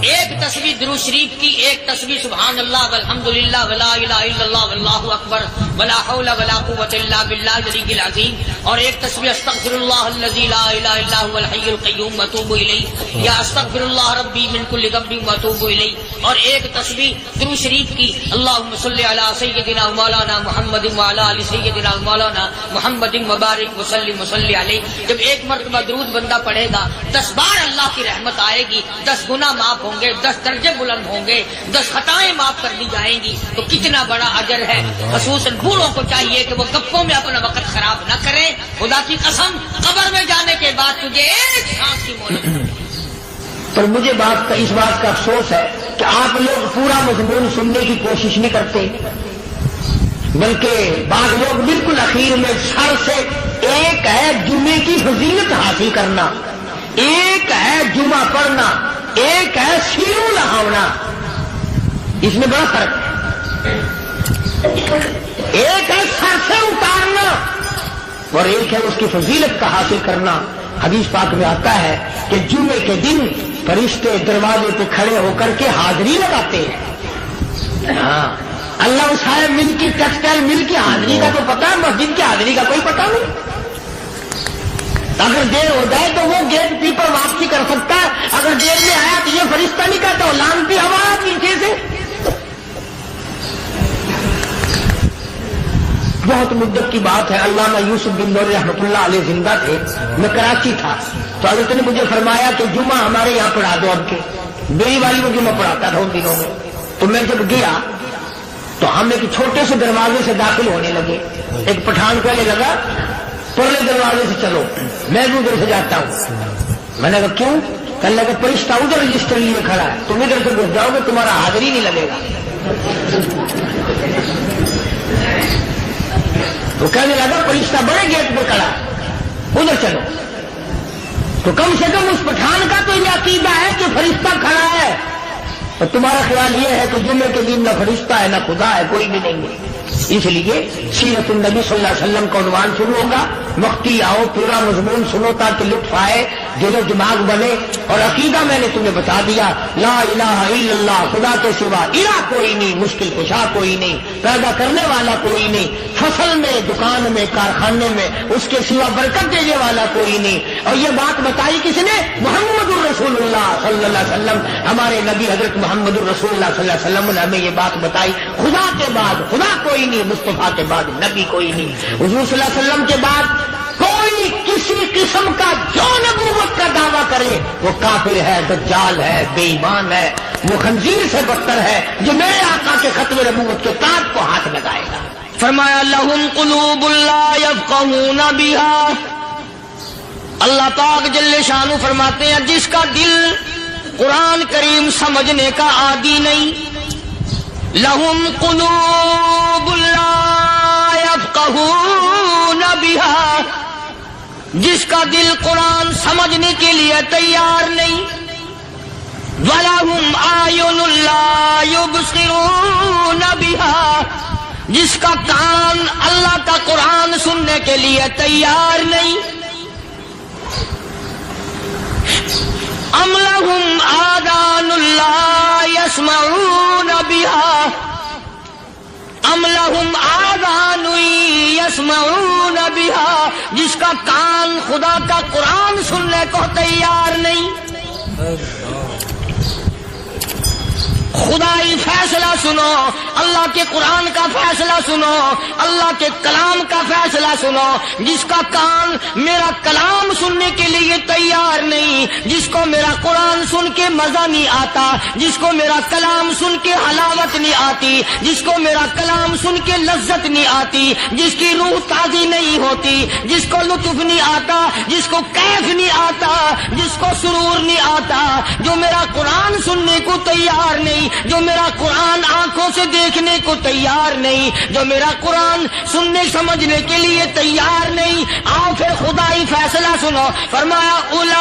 ایک تسبیح درود شریف کی, ایک تسبیح سبحان اللہ والحمدللہ ولا الہ الا اللہ واللہ اکبر ولا حول ولا قوۃ الا باللہ العلی العظیم, اور ایک تسبیح استغفر اللہ الذی لا الہ الا هو الحی القیوم واتوب الیہ, یا استغفر اللہ ربی من کل ذنب واتوب الیہ, اور ایک تسبیح درود شریف کی اللہم صلی علی سیدنا مولانا محمد وعلی آل سیدنا مولانا محمد مبارک وسلم وصلی علیہ. جب ایک مرتبہ درود بندہ پڑھے گا 10 بار اللہ کی رحمت آئے گی, 10 گناہ معاف ہوں گے, 10 درجے بلند ہوں گے, 10 خطائیں معاف کر دی جائیں گی. تو کتنا بڑا اجر ہے. خصوصاً بوڑھوں کو چاہیے کہ وہ گپوں میں اپنا وقت خراب نہ کریں. خدا کی قسم قبر میں جانے کے بعد تجھے ایک سانس کی مہلت. پر مجھے اس بات کا افسوس ہے کہ آپ لوگ پورا مضمون سننے کی کوشش نہیں کرتے, بلکہ بعض لوگ بالکل اخیر میں سر سے, ایک ہے جمعے کی فضیلت حاصل کرنا, ایک ہے جمعہ پڑھنا, ایک ہے سیرو نہاونا. اس میں بڑا فرق ہے. ایک ہے سر سے اتارنا اور ایک ہے اس کی فضیلت کا حاصل کرنا. حدیث پاک میں آتا ہے کہ جمعے کے دن فرشتے دروازے پہ کھڑے ہو کر کے حاضری لگاتے ہیں. ہاں, اللہ اٹھائے مل کی ٹیکسٹائل مل کی حاضری کا تو پتا ہے, مسجد کی حاضری کا کوئی پتا نہیں. اگر دیر ہو جائے تو وہ گیٹ کیپر واپسی کر سکتا ہے, اگر دیر میں آیا تو یہ فرشتہ نہیں کہتا لانتی ہوا پیچھے سے. بہت مدت کی بات ہے, علامہ یوسف بن نور رحمۃ اللہ علیہ زندہ تھے. میں کراچی تھا تو حضرت نے مجھے فرمایا کہ جمعہ ہمارے یہاں پڑھا دو. اب کے میری والی میں جمعہ پڑھاتا تھا ان دنوں میں. تو میں جب گیا تو ہم ایک چھوٹے سے دروازے سے داخل ہونے لگے. ایک پٹھان کہنے لگا پرلے دروازے سے چلو, میں بھی ادھر سے جاتا ہوں. میں نے کہا کیوں؟ کہنے لگا فرشتہ ادھر رجسٹر لیے کھڑا ہے, تم ادھر سے گھس جاؤ گے تمہارا حاضری نہیں لگے گا. تو کہنے لگا فرشتہ بڑے گیٹ پہ کھڑا ہے, ادھر چلو. تو کم سے کم اس پٹھان کا تو یہ عقیدہ ہے کہ فرشتہ کھڑا ہے, اور تمہارا خیال یہ ہے کہ جمعے کے دن نہ فرشتہ ہے نہ خدا ہے, کوئی بھی نہیں ہے. اس لیے سیرت النبی صلی اللہ علیہ وسلم کا عنوان شروع ہوگا. وقتی آؤ, پورا مضمون سنو تاکہ لطف آئے, دل و دماغ بنے. اور عقیدہ میں نے تمہیں بتا دیا, لا الہ الا اللہ, خدا کے سوا الہ کوئی نہیں, مشکل کشا کوئی نہیں, پیدا کرنے والا کوئی نہیں, فصل میں, دکان میں, کارخانے میں اس کے سوا برکت دینے والا کوئی نہیں. اور یہ بات بتائی کس نے؟ محمد الرسول اللہ صلی اللہ علیہ وسلم. ہمارے نبی حضرت محمد الرسول اللہ صلی اللہ علیہ وسلم نے ہمیں یہ بات بتائی. خدا کے بعد خدا کوئی نہیں, مصطفیٰ کے بعد نبی کوئی نہیں. حضور صلی اللہ علیہ وسلم کے بعد کوئی کسی قسم کا جو نبوت کا دعویٰ کرے وہ کافر ہے, دجال ہے, بے ایمان ہے, وہ خنزیر سے بدتر ہے جو میرے آقا کے ختم نبوت کے تاج کو ہاتھ لگائے گا. فرمایا لہم قلوب لا یفقہون بہا. اللہ پاک جل شانہ فرماتے ہیں جس کا دل قرآن کریم سمجھنے کا عادی نہیں. لہم قلوب لا یفقہون بہا، جس کا دل قرآن سمجھنے کے لیے تیار نہیں. وَلَهُمْ أَعْيُنٌ لَا يُبْصِرُونَ بِهَا، جس کا کان اللہ کا قرآن سننے کے لیے تیار نہیں. أَمْ لَهُمْ آذَانٌ لَا يَسْمَعُونَ بِهَا، أَمْ لَهُمْ آذَانٌ يَسْمَعُونَ بِهَا، جس کا کان خدا کا قرآن سننے کو تیار نہیں. خدائی فیصلہ سنو، اللہ کے قرآن کا فیصلہ سنو، اللہ کے کلام کا فیصلہ سنو. جس کا کان میرا کلام سننے کے لیے تیار نہیں، جس کو میرا قرآن سن کے مزہ نہیں آتا، جس کو میرا کلام سن کے حلاوت نہیں آتی، جس کو میرا کلام سن کے لذت نہیں آتی، جس کی روح تازی نہیں ہوتی، جس کو لطف نہیں آتا، جس کو کیف نہیں آتا، جس کو سرور نہیں آتا، جو میرا قرآن سننے کو تیار نہیں، جو میرا قرآن آنکھوں سے دیکھنے کو تیار نہیں، جو میرا قرآن سننے سمجھنے کے لیے تیار نہیں. آؤ پھر خدائی فیصلہ سنو. فرمایا اولئک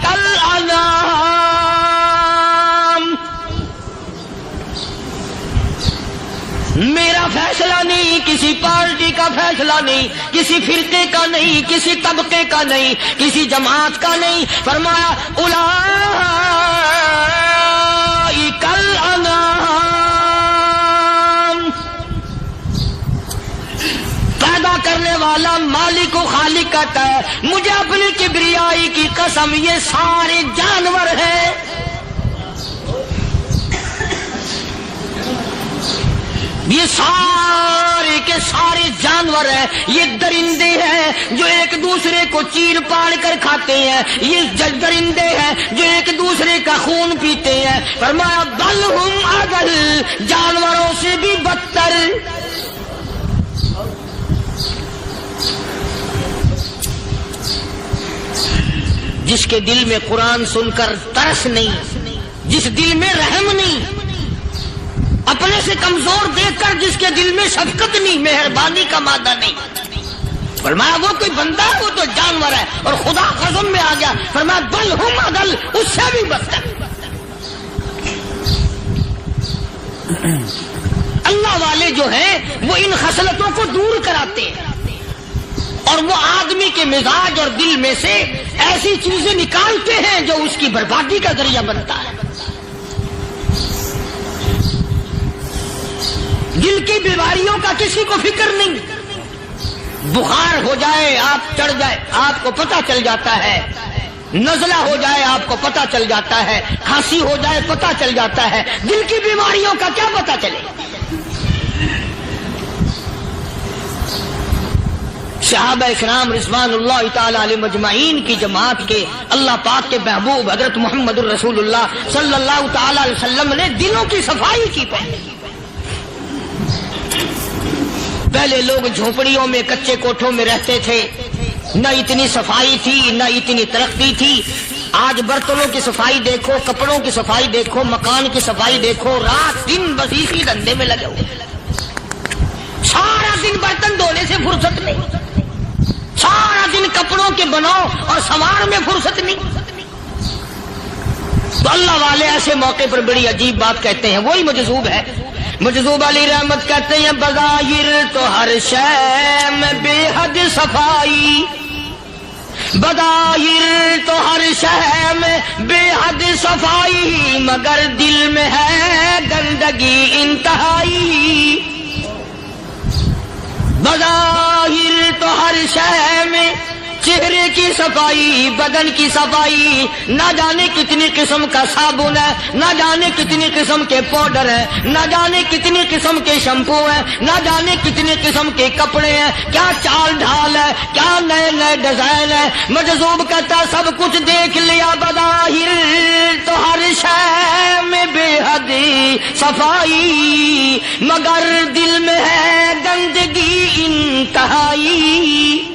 کالانعام، میرا فیصلہ نہیں، کسی پارٹی کا فیصلہ نہیں، کسی فرقے کا نہیں، کسی طبقے کا نہیں، کسی جماعت کا نہیں. فرمایا اولئک الانعام، پیدا کرنے والا مالک و خالق کہتا ہے مجھے اپنی کبریائی کی قسم یہ سارے جانور ہیں. یہ سارے کے سارے جانور ہیں، یہ درندے ہیں جو ایک دوسرے کو چیر پاڑ کر کھاتے ہیں، یہ درندے ہیں جو ایک دوسرے کا خون پیتے ہیں. فرمایا بل ہم اضل، جانوروں سے بھی بدتر. جس کے دل میں قرآن سن کر ترس نہیں، جس دل میں رحم نہیں، اپنے سے کمزور دیکھ کر جس کے دل میں شفقت نہیں، مہربانی کا مادہ نہیں. فرمایا وہ کوئی بندہ ہے، وہ تو جانور ہے. اور خدا قسم میں آ گیا، فرمایا بل ہم اضل، اس سے بھی بدتر. اللہ والے جو ہیں وہ ان خصلتوں کو دور کراتے ہیں، اور وہ آدمی کے مزاج اور دل میں سے ایسی چیزیں نکالتے ہیں جو اس کی بربادی کا ذریعہ بنتا ہے. دل کی بیماریوں کا کسی کو فکر نہیں. بخار ہو جائے، آپ چڑھ جائے، آپ کو پتہ چل جاتا ہے. نزلہ ہو جائے، آپ کو پتہ چل جاتا ہے. کھانسی ہو جائے، پتہ چل جاتا ہے. دل کی بیماریوں کا کیا پتہ چلے؟ صحابہ کرام رضوان اللہ تعالی علیہم اجمعین کی جماعت کے اللہ پاک کے محبوب حضرت محمد الرسول اللہ صلی اللہ تعالی علیہ وسلم نے دلوں کی صفائی کی. پہلے لوگ جھونپڑیوں میں کچے کوٹھوں میں رہتے تھے، نہ اتنی صفائی تھی، نہ اتنی ترقی تھی. آج برتنوں کی صفائی دیکھو، کپڑوں کی صفائی دیکھو، مکان کی صفائی دیکھو، رات دن بس اسی دھندے میں لگے ہوئے. سارا دن برتن دھونے سے فرصت نہیں، سارا دن کپڑوں کے بناؤ اور سنوار میں فرصت نہیں. تو اللہ والے ایسے موقع پر بڑی عجیب بات کہتے ہیں. وہی مجذوب ہے، مجذوب علی رحمت کہتے ہیں بظاہر تو ہر شے میں بے حد صفائی، بظاہر تو ہر شے میں بے حد صفائی، مگر دل میں ہے گندگی انتہائی. بظاہر تو ہر شے میں چہرے کی صفائی، بدن کی صفائی، نہ جانے کتنی قسم کا صابن ہے، نہ جانے کتنی قسم کے پاؤڈر ہیں، نہ جانے کتنی قسم کے شیمپو ہیں، نہ جانے کتنی قسم کے کپڑے ہیں، کیا چال ڈھال ہے، کیا نئے نئے ڈیزائن ہے. مجذوب کہتا سب کچھ دیکھ لیا، بظاہر تو ہر شے میں بے حد صفائی، مگر دل میں ہے گندگی انتہائی.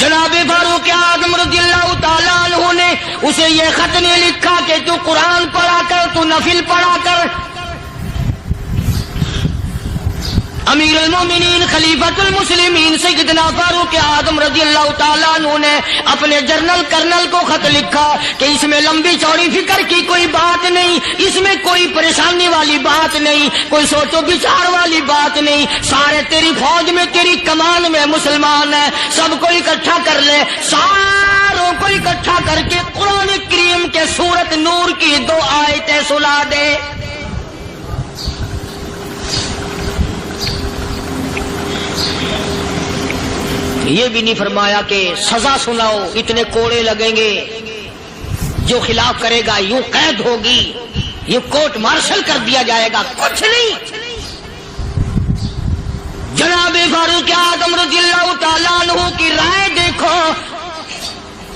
جناب فاروق اعظم رضی اللہ تعالیٰ عنہ نے اسے یہ خط نہیں لکھا کہ تو قرآن پڑھا کر، تو نفل پڑھا کر. امیر المومنین خلیفۃ المسلمین سیدنا فاروق اعظم رضی اللہ تعالیٰ عنہ نے اپنے جنرل کرنل کو خط لکھا کہ اس میں لمبی چوڑی فکر کی کوئی بات نہیں، اس میں کوئی پریشانی والی بات نہیں، کوئی سوچ و بچار والی بات نہیں. سارے تیری فوج میں، تیری کمان میں مسلمان ہیں، سب کو اکٹھا کر لے، ساروں کو اکٹھا کر کے قرآن کریم کے سورت نور کی 2 آیتیں سنا دے. یہ بھی نہیں فرمایا کہ سزا سناؤ، اتنے کوڑے لگیں گے، جو خلاف کرے گا یوں قید ہوگی، یہ کورٹ مارشل کر دیا جائے گا. کچھ نہیں. جناب فاروق اعظم رضی اللہ تعالیٰ عنہ کی رائے دیکھو.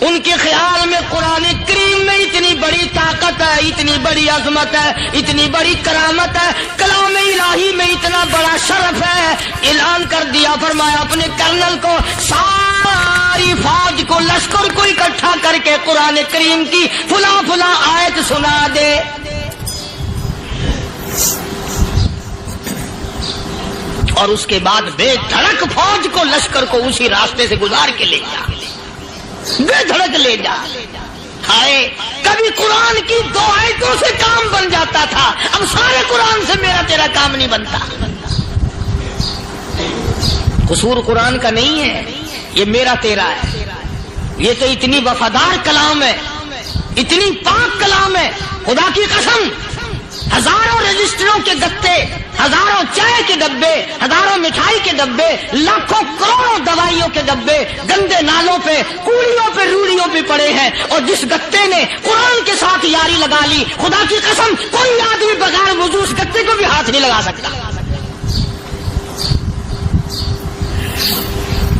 ان کے خیال میں قرآن کریم میں اتنی بڑی طاقت ہے، اتنی بڑی عظمت ہے، اتنی بڑی کرامت ہے، کلام الہی میں اتنا بڑا شرف ہے. اعلان کر دیا، فرمایا اپنے کرنل کو ساری فوج کو، لشکر کو اکٹھا کر کے قرآن کریم کی فلاں فلاں آیت سنا دے. اور اس کے بعد بے دھڑک فوج کو، لشکر کو اسی راستے سے گزار کے لے جا، بے دھڑک لے جا. ہائے کبھی قرآن کی 2 آیتوں سے کام بن جاتا تھا، اب سارے قرآن سے میرا تیرا کام نہیں بنتا. قصور قرآن کا نہیں ہے، یہ میرا تیرا ہے. یہ تو اتنی وفادار کلام ہے، اتنی پاک کلام ہے، خدا کی قسم. ہزاروں رجسٹروں کے گتے، ہزاروں چائے کے ڈبے، ہزاروں مٹھائی کے ڈبے، لاکھوں کروڑوں دوائیوں کے ڈبے گندے نالوں پہ، کوڑیوں پہ، روڑیوں پہ پڑے ہیں. اور جس گتے نے قرآن کے ساتھ یاری لگا لی، خدا کی قسم کوئی آدمی بغیر وضو اس گتے کو بھی ہاتھ نہیں لگا سکتا.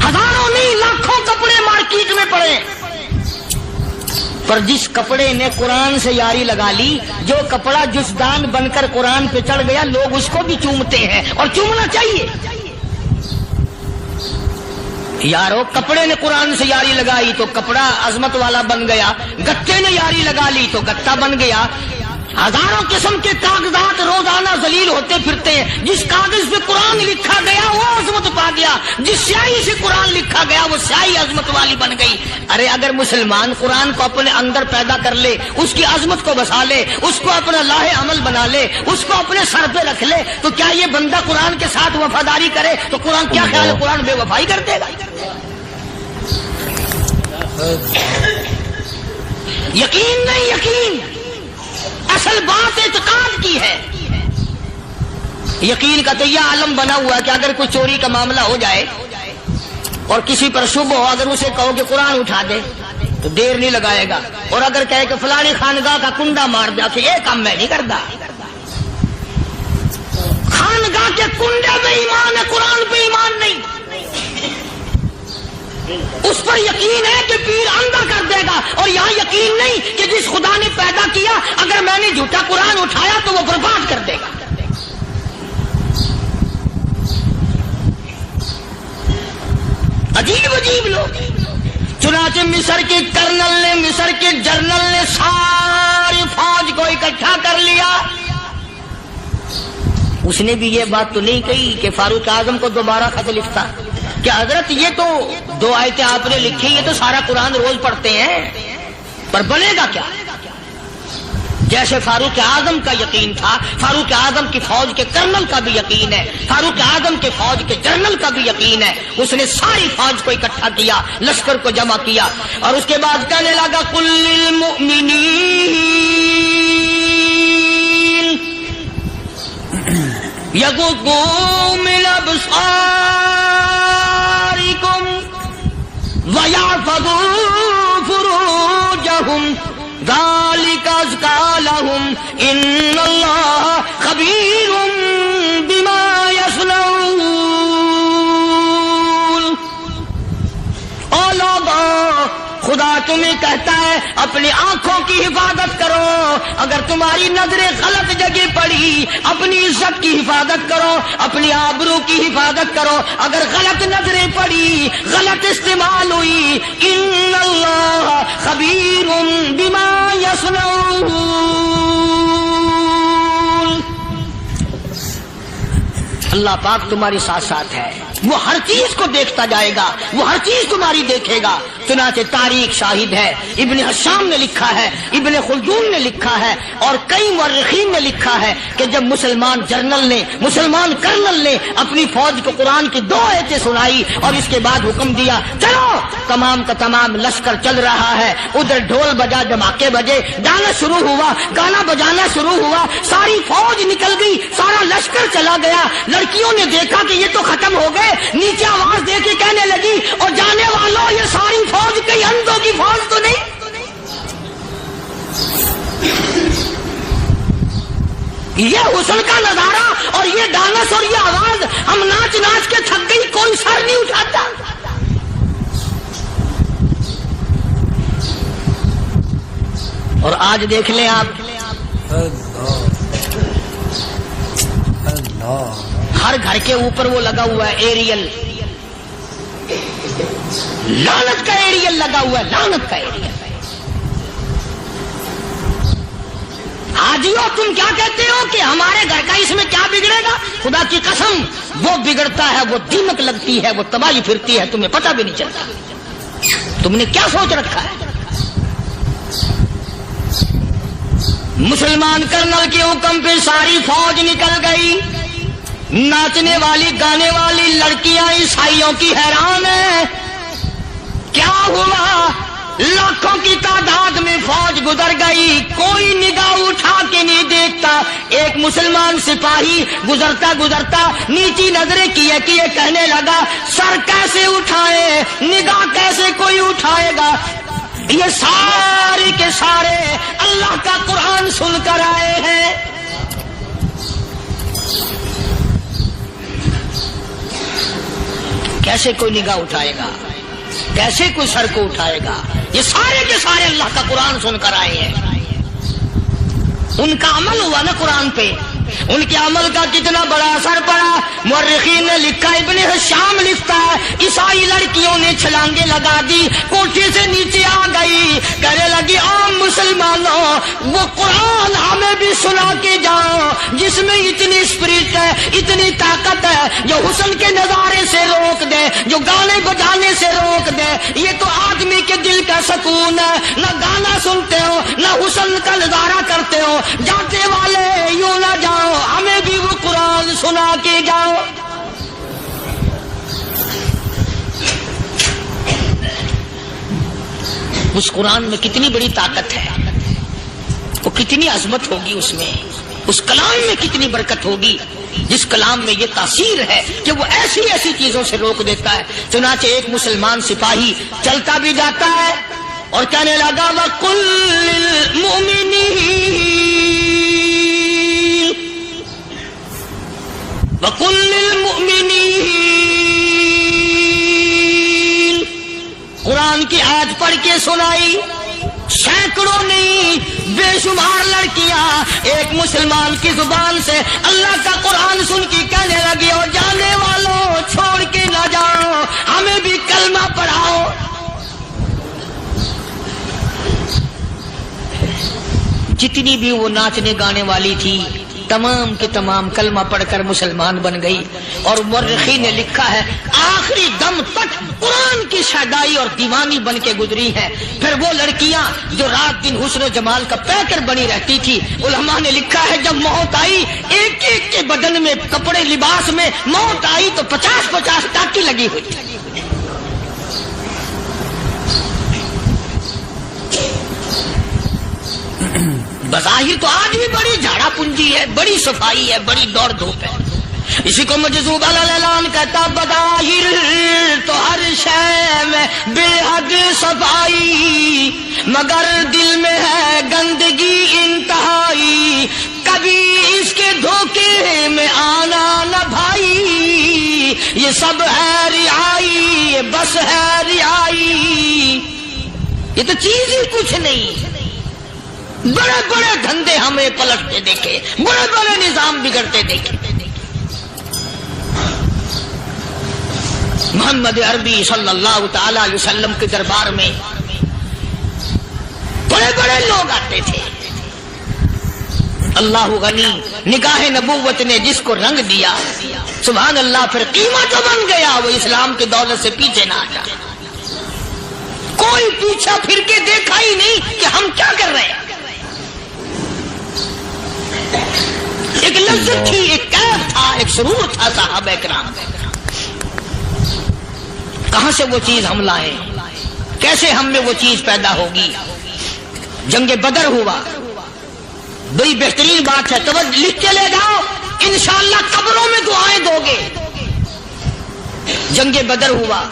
ہزاروں نہیں، لاکھوں کپڑے مارکیٹ میں پڑے، پر جس کپڑے نے قرآن سے یاری لگا لی، جو کپڑا جسدان بن کر قرآن پہ چڑھ گیا، لوگ اس کو بھی چومتے ہیں، اور چومنا چاہیے. یارو کپڑے نے قرآن سے یاری لگائی تو کپڑا عظمت والا بن گیا، گتے نے یاری لگا لی تو گتا بن گیا. ہزاروں قسم کے کاغذات روزانہ ذلیل ہوتے پھرتے ہیں، جس کاغذ پہ قرآن لکھا گیا وہ عظمت پا گیا، جس سیاہی سے قرآن لکھا گیا وہ سیاہی عظمت والی بن گئی. ارے اگر مسلمان قرآن کو اپنے اندر پیدا کر لے، اس کی عظمت کو بسا لے، اس کو اپنا لاہ عمل بنا لے، اس کو اپنے سر پہ رکھ لے، تو کیا یہ بندہ قرآن کے ساتھ وفاداری کرے تو قرآن کیا خیال ہے قرآن بے وفائی کر دے گا؟ یقین نہیں، یقین اصل بات اعتقاد کی ہے. یقین کا تو یہ عالم بنا ہوا ہے کہ اگر کوئی چوری کا معاملہ ہو جائے اور کسی پر شبہ ہو، اگر اسے کہو کہ قرآن اٹھا دے تو دیر نہیں لگائے گا، اور اگر کہے کہ فلانی خانگاہ کا کنڈا مار دیا تو یہ کام میں نہیں کرتا. خانگاہ کے کنڈے پہ ایمان ہے، قرآن پہ ایمان نہیں. اس پر یقین ہے کہ پیر اندھا کر دے گا، اور یہاں یقین نہیں کہ جس خدا نے پیدا کیا اگر میں نے جھوٹا قرآن اٹھایا تو وہ برباد کر دے گا. عجیب عجیب لوگ. چنانچہ مصر کے کرنل نے، مصر کے جنرل نے ساری فوج کو اکٹھا کر لیا. اس نے بھی یہ بات تو نہیں کہی کہ فاروق اعظم کو دوبارہ خط لکھتا کہ حضرت یہ تو 2 آیتیں آپ نے لکھی، یہ تو سارا قرآن روز پڑھتے ہیں، پر بنے گا کیا؟ جیسے فاروق اعظم کا یقین تھا، فاروق اعظم کی فوج کے کرنل کا بھی یقین ہے، فاروق اعظم کے فوج کے جنرل کا بھی یقین ہے. اس نے ساری فوج کو اکٹھا کیا، لشکر کو جمع کیا، اور اس کے بعد کہنے لگا قل للمؤمنین یغضوا من ابصارکم وَيَحْفَظُوا فُرُوجَهُمْ ذَلِكَ أَزْكَىٰ لَهُمْ إِنَّ اللَّهَ خَبِيرٌ بِمَا يَصْنَعُونَ. او لوگو، خدا تمہیں کہتا ہے اپنی آنکھوں کی حفاظت کرو، اگر تمہاری نظریں غلط جگہ پڑی اپنی عزت کی حفاظت کرو، اپنی آبرو کی حفاظت کرو، اگر غلط نظریں پڑی غلط استعمال ہوئی، ان اللہ خبیر بما یصنعون، اللہ پاک تمہارے ساتھ ساتھ ہے، وہ ہر چیز کو دیکھتا جائے گا، وہ ہر چیز تمہاری دیکھے گا۔ چنانچہ تاریخ شاہد ہے، ابن حشام نے لکھا ہے، ابن خلدون نے لکھا ہے، اور کئی مورخین نے لکھا ہے کہ جب مسلمان جرنل نے، مسلمان کرنل نے اپنی فوج کو قرآن کی 2 آیتیں سنائی اور اس کے بعد حکم دیا چلو، تمام کا تمام لشکر چل رہا ہے، ادھر ڈھول بجا، دھماکے بجے، گانا شروع ہوا، گانا بجانا شروع ہوا، ساری فوج نکل گئی، سارا لشکر چلا گیا۔ لڑکیوں نے دیکھا کہ یہ تو ختم ہو گئے، نیچے آواز دے کے کہنے لگی اور جانے والوں یہ ساری فوج کئی اندھوں کی فوج تو نہیں؟ یہ حسن کا نظارہ اور یہ ڈانس اور یہ آواز، ہم ناچ ناچ کے تھک گئی، کوئی سر نہیں اٹھاتا۔ اور آج دیکھ لیں آپ، ہر گھر کے اوپر وہ لگا ہوا ہے ایریل، لعنت کا ایریل لگا ہوا ہے، لعنت کا ایریل۔ حاجیو تم کیا کہتے ہو کہ ہمارے گھر کا اس میں کیا بگڑے گا؟ خدا کی قسم وہ بگڑتا ہے، وہ دیمک لگتی ہے، وہ تباہی پھرتی ہے، تمہیں پتہ بھی نہیں چلتا۔ تم نے کیا سوچ رکھا ہے؟ مسلمان کرنل کے حکم پہ ساری فوج نکل گئی، ناچنے والی گانے والی لڑکیاں عیسائیوں کی حیران ہیں، کیا ہوا؟ لاکھوں کی تعداد میں فوج گزر گئی، کوئی نگاہ اٹھا کے نہیں دیکھتا۔ ایک مسلمان سپاہی گزرتا گزرتا نیچی نظریں کیے کیے کہنے لگا سر کیسے اٹھائے، نگاہ کیسے کوئی اٹھائے گا؟ یہ سارے کے سارے اللہ کا قرآن سن کر آئے ہیں۔ کیسے کوئی نگاہ اٹھائے گا؟ کیسے کوئی سر کو اٹھائے گا؟ یہ سارے کے سارے اللہ کا قرآن سن کر آئے ہیں۔ ان کا عمل ہوا نا قرآن پہ، ان کے عمل کا کتنا بڑا اثر پڑا۔ مورخین نے لکھا، ابن حشام لکھتا ہے عیسائی لڑکیوں نے چھلانگے لگا دی، کوٹھی سے نیچے آ گئی، کہنے لگی عام مسلمانوں وہ قرآن ہمیں بھی سنا کے جاؤ جس میں اتنی اسپرٹ ہے، اتنی طاقت ہے، جو حسن کے نظارے سے روک دے، جو گانے بجانے سے روک دے۔ یہ تو آدمی کے دل کا سکون ہے، نہ گانا سنتے ہو نہ حسن کا نظارہ کرتے ہو۔ جاتے والے یوں نہ جاؤ، ہمیں بھی وہ قرآن سنا کے جاؤ۔ اس قرآن میں کتنی بڑی طاقت ہے، وہ کتنی عظمت ہوگی، اس میں اس کلام میں کتنی برکت ہوگی، جس کلام میں یہ تاثیر ہے کہ وہ ایسی ایسی چیزوں سے روک دیتا ہے۔ چنانچہ ایک مسلمان سپاہی چلتا بھی جاتا ہے اور کہنے لگا وَقُلْ لِلْمُؤْمِنِينَ وَقُلْ لِلْمُؤْمِنِينَ، قرآن کی آیت پڑھ کے سنائی، سینکڑوں نہیں بے شمار لڑکیاں ایک مسلمان کی زبان سے اللہ کا قرآن سن کے کہنے لگی اور جانے والوں چھوڑ کے نہ جاؤ، ہمیں بھی کلمہ پڑھاؤ۔ جتنی بھی وہ ناچنے گانے والی تھی تمام کے تمام کلمہ پڑھ کر مسلمان بن گئی۔ اور مورخین نے لکھا ہے آخری دم تک قرآن کی شیدائی اور دیوانی بن کے گزری ہے۔ پھر وہ لڑکیاں جو رات دن حسن و جمال کا پیکر بنی رہتی تھی، علماء نے لکھا ہے جب موت آئی ایک ایک کے بدن میں کپڑے لباس میں موت آئی تو 50-50 ٹاکی لگی ہوئی تھی۔ بظاہر تو آج بھی بڑی جھاڑا پنجی ہے، بڑی صفائی ہے، بڑی دوڑ دھوپ ہے۔ اسی کو مجذوب الاعلان کہتا بظاہر تو ہر شے میں بے حد صفائی، مگر دل میں ہے گندگی انتہائی، کبھی اس کے دھوکے میں آنا نہ بھائی، یہ سب ہے رعائی، بس ہے رعائی۔ یہ تو چیز ہی کچھ نہیں. بڑے بڑے دھندے ہمیں پلٹتے دیکھے, بڑے بڑے نظام بگڑتے دیکھے. محمد عربی صلی اللہ تعالی علیہ وسلم کے دربار میں بڑے بڑے لوگ آتے تھے. اللہ غنی, نگاہ نبوت نے جس کو رنگ دیا, سبحان اللہ, پھر قیمت جو بن گیا وہ اسلام کی دولت سے پیچھے نہ ہٹا. کوئی پیچھا پھر کے دیکھا ہی نہیں کہ ہم کیا کر رہے ہیں. ایک لذت تھی, ایک کیف تھا, ایک سرور تھا صحابہ کرام. کہاں سے وہ چیز ہم لائیں, کیسے ہم میں وہ چیز پیدا ہوگی. جنگ بدر ہوا, بڑی بہترین بات ہے, توجہ لکھ کے لے جاؤ, انشاءاللہ قبروں میں دعائیں دو گے. جنگ بدر ہوا,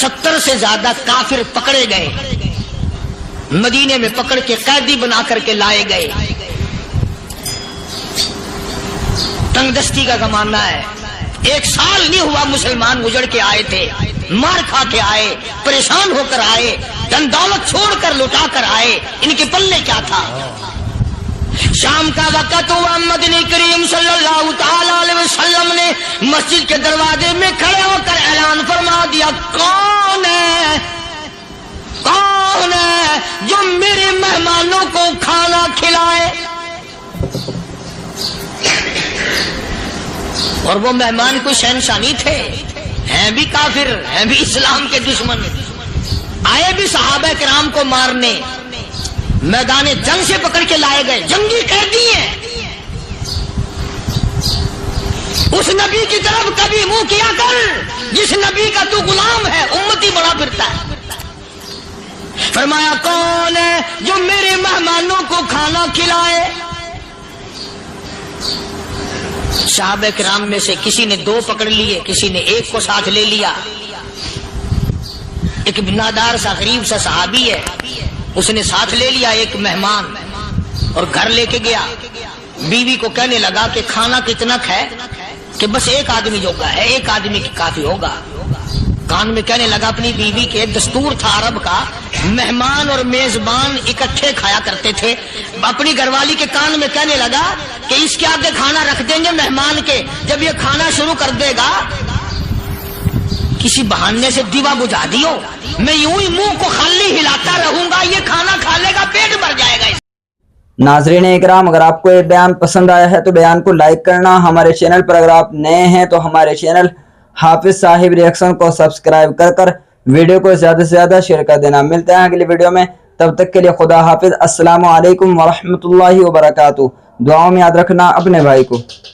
70 سے زیادہ کافر پکڑے گئے, مدینے میں پکڑ کے قیدی بنا کر کے لائے گئے. تنگ دستی کا زمانہ ہے, 1 سال نہیں ہوا مسلمان اجڑ کے آئے تھے, مار کھا کے آئے, پریشان ہو کر آئے, دن دولت چھوڑ کر لٹا کر آئے. ان کے پلے کیا تھا. شام کا وقت ہوا, مدنی کریم صلی اللہ تعالی علیہ وسلم نے مسجد کے دروازے میں کھڑے ہو کر اعلان فرما دیا, کون ہے, کون ہے جو میرے مہمانوں کو کھانا کھلائے. اور وہ مہمان کوئی شہنشاہ نہیں تھے, ہیں بھی کافر, ہیں بھی اسلام کے دشمن, آئے بھی صحابہ کرام کو مارنے, میدان جنگ سے پکڑ کے لائے گئے, جنگی قیدی ہیں. اس نبی کی طرف کبھی منہ کیا کر جس نبی کا تو غلام ہے, امتی بڑا پھرتا ہے. فرمایا کون ہے جو میرے مہمانوں کو کھانا کھلائے. صحابہ کرام میں سے کسی نے 2 پکڑ لیے, کسی نے 1 کو ساتھ لے لیا. ایک بنادار سا غریب سا صحابی ہے, اس نے ساتھ لے لیا ایک مہمان اور گھر لے کے گیا. بیوی کو کہنے لگا کہ کھانا کتنا ہے, کہ بس 1 آدمی جو کا ہے, 1 آدمی کی کافی ہوگا. کان میں کہنے لگا اپنی بیوی کے, دستور تھا عرب کا, مہمان اور میزبان اکٹھے کھایا کرتے تھے. اپنی گھر والی کے کان میں کہنے لگا کہ اس کے آگے کھانا رکھ دیں گے مہمان کے, جب یہ کھانا شروع کر دے گا کسی بہانے سے دیوا بجھا دیو, میں یوں ہی منہ کو خالی ہلاتا رہوں گا, یہ کھانا کھا لے گا, پیٹ بھر جائے گا. ناظرین اکرام, اگر آپ کو یہ بیان پسند آیا ہے تو بیان کو لائک کرنا. ہمارے چینل پر اگر آپ نئے ہیں تو ہمارے چینل حافظ صاحب ریئیکشن کو سبسکرائب کر ویڈیو کو زیادہ سے زیادہ شیئر کر دینا. ملتے ہیں اگلی ویڈیو میں, تب تک کے لیے خدا حافظ. السلام علیکم ورحمۃ اللہ وبرکاتہ. دعاؤں میں یاد رکھنا اپنے بھائی کو.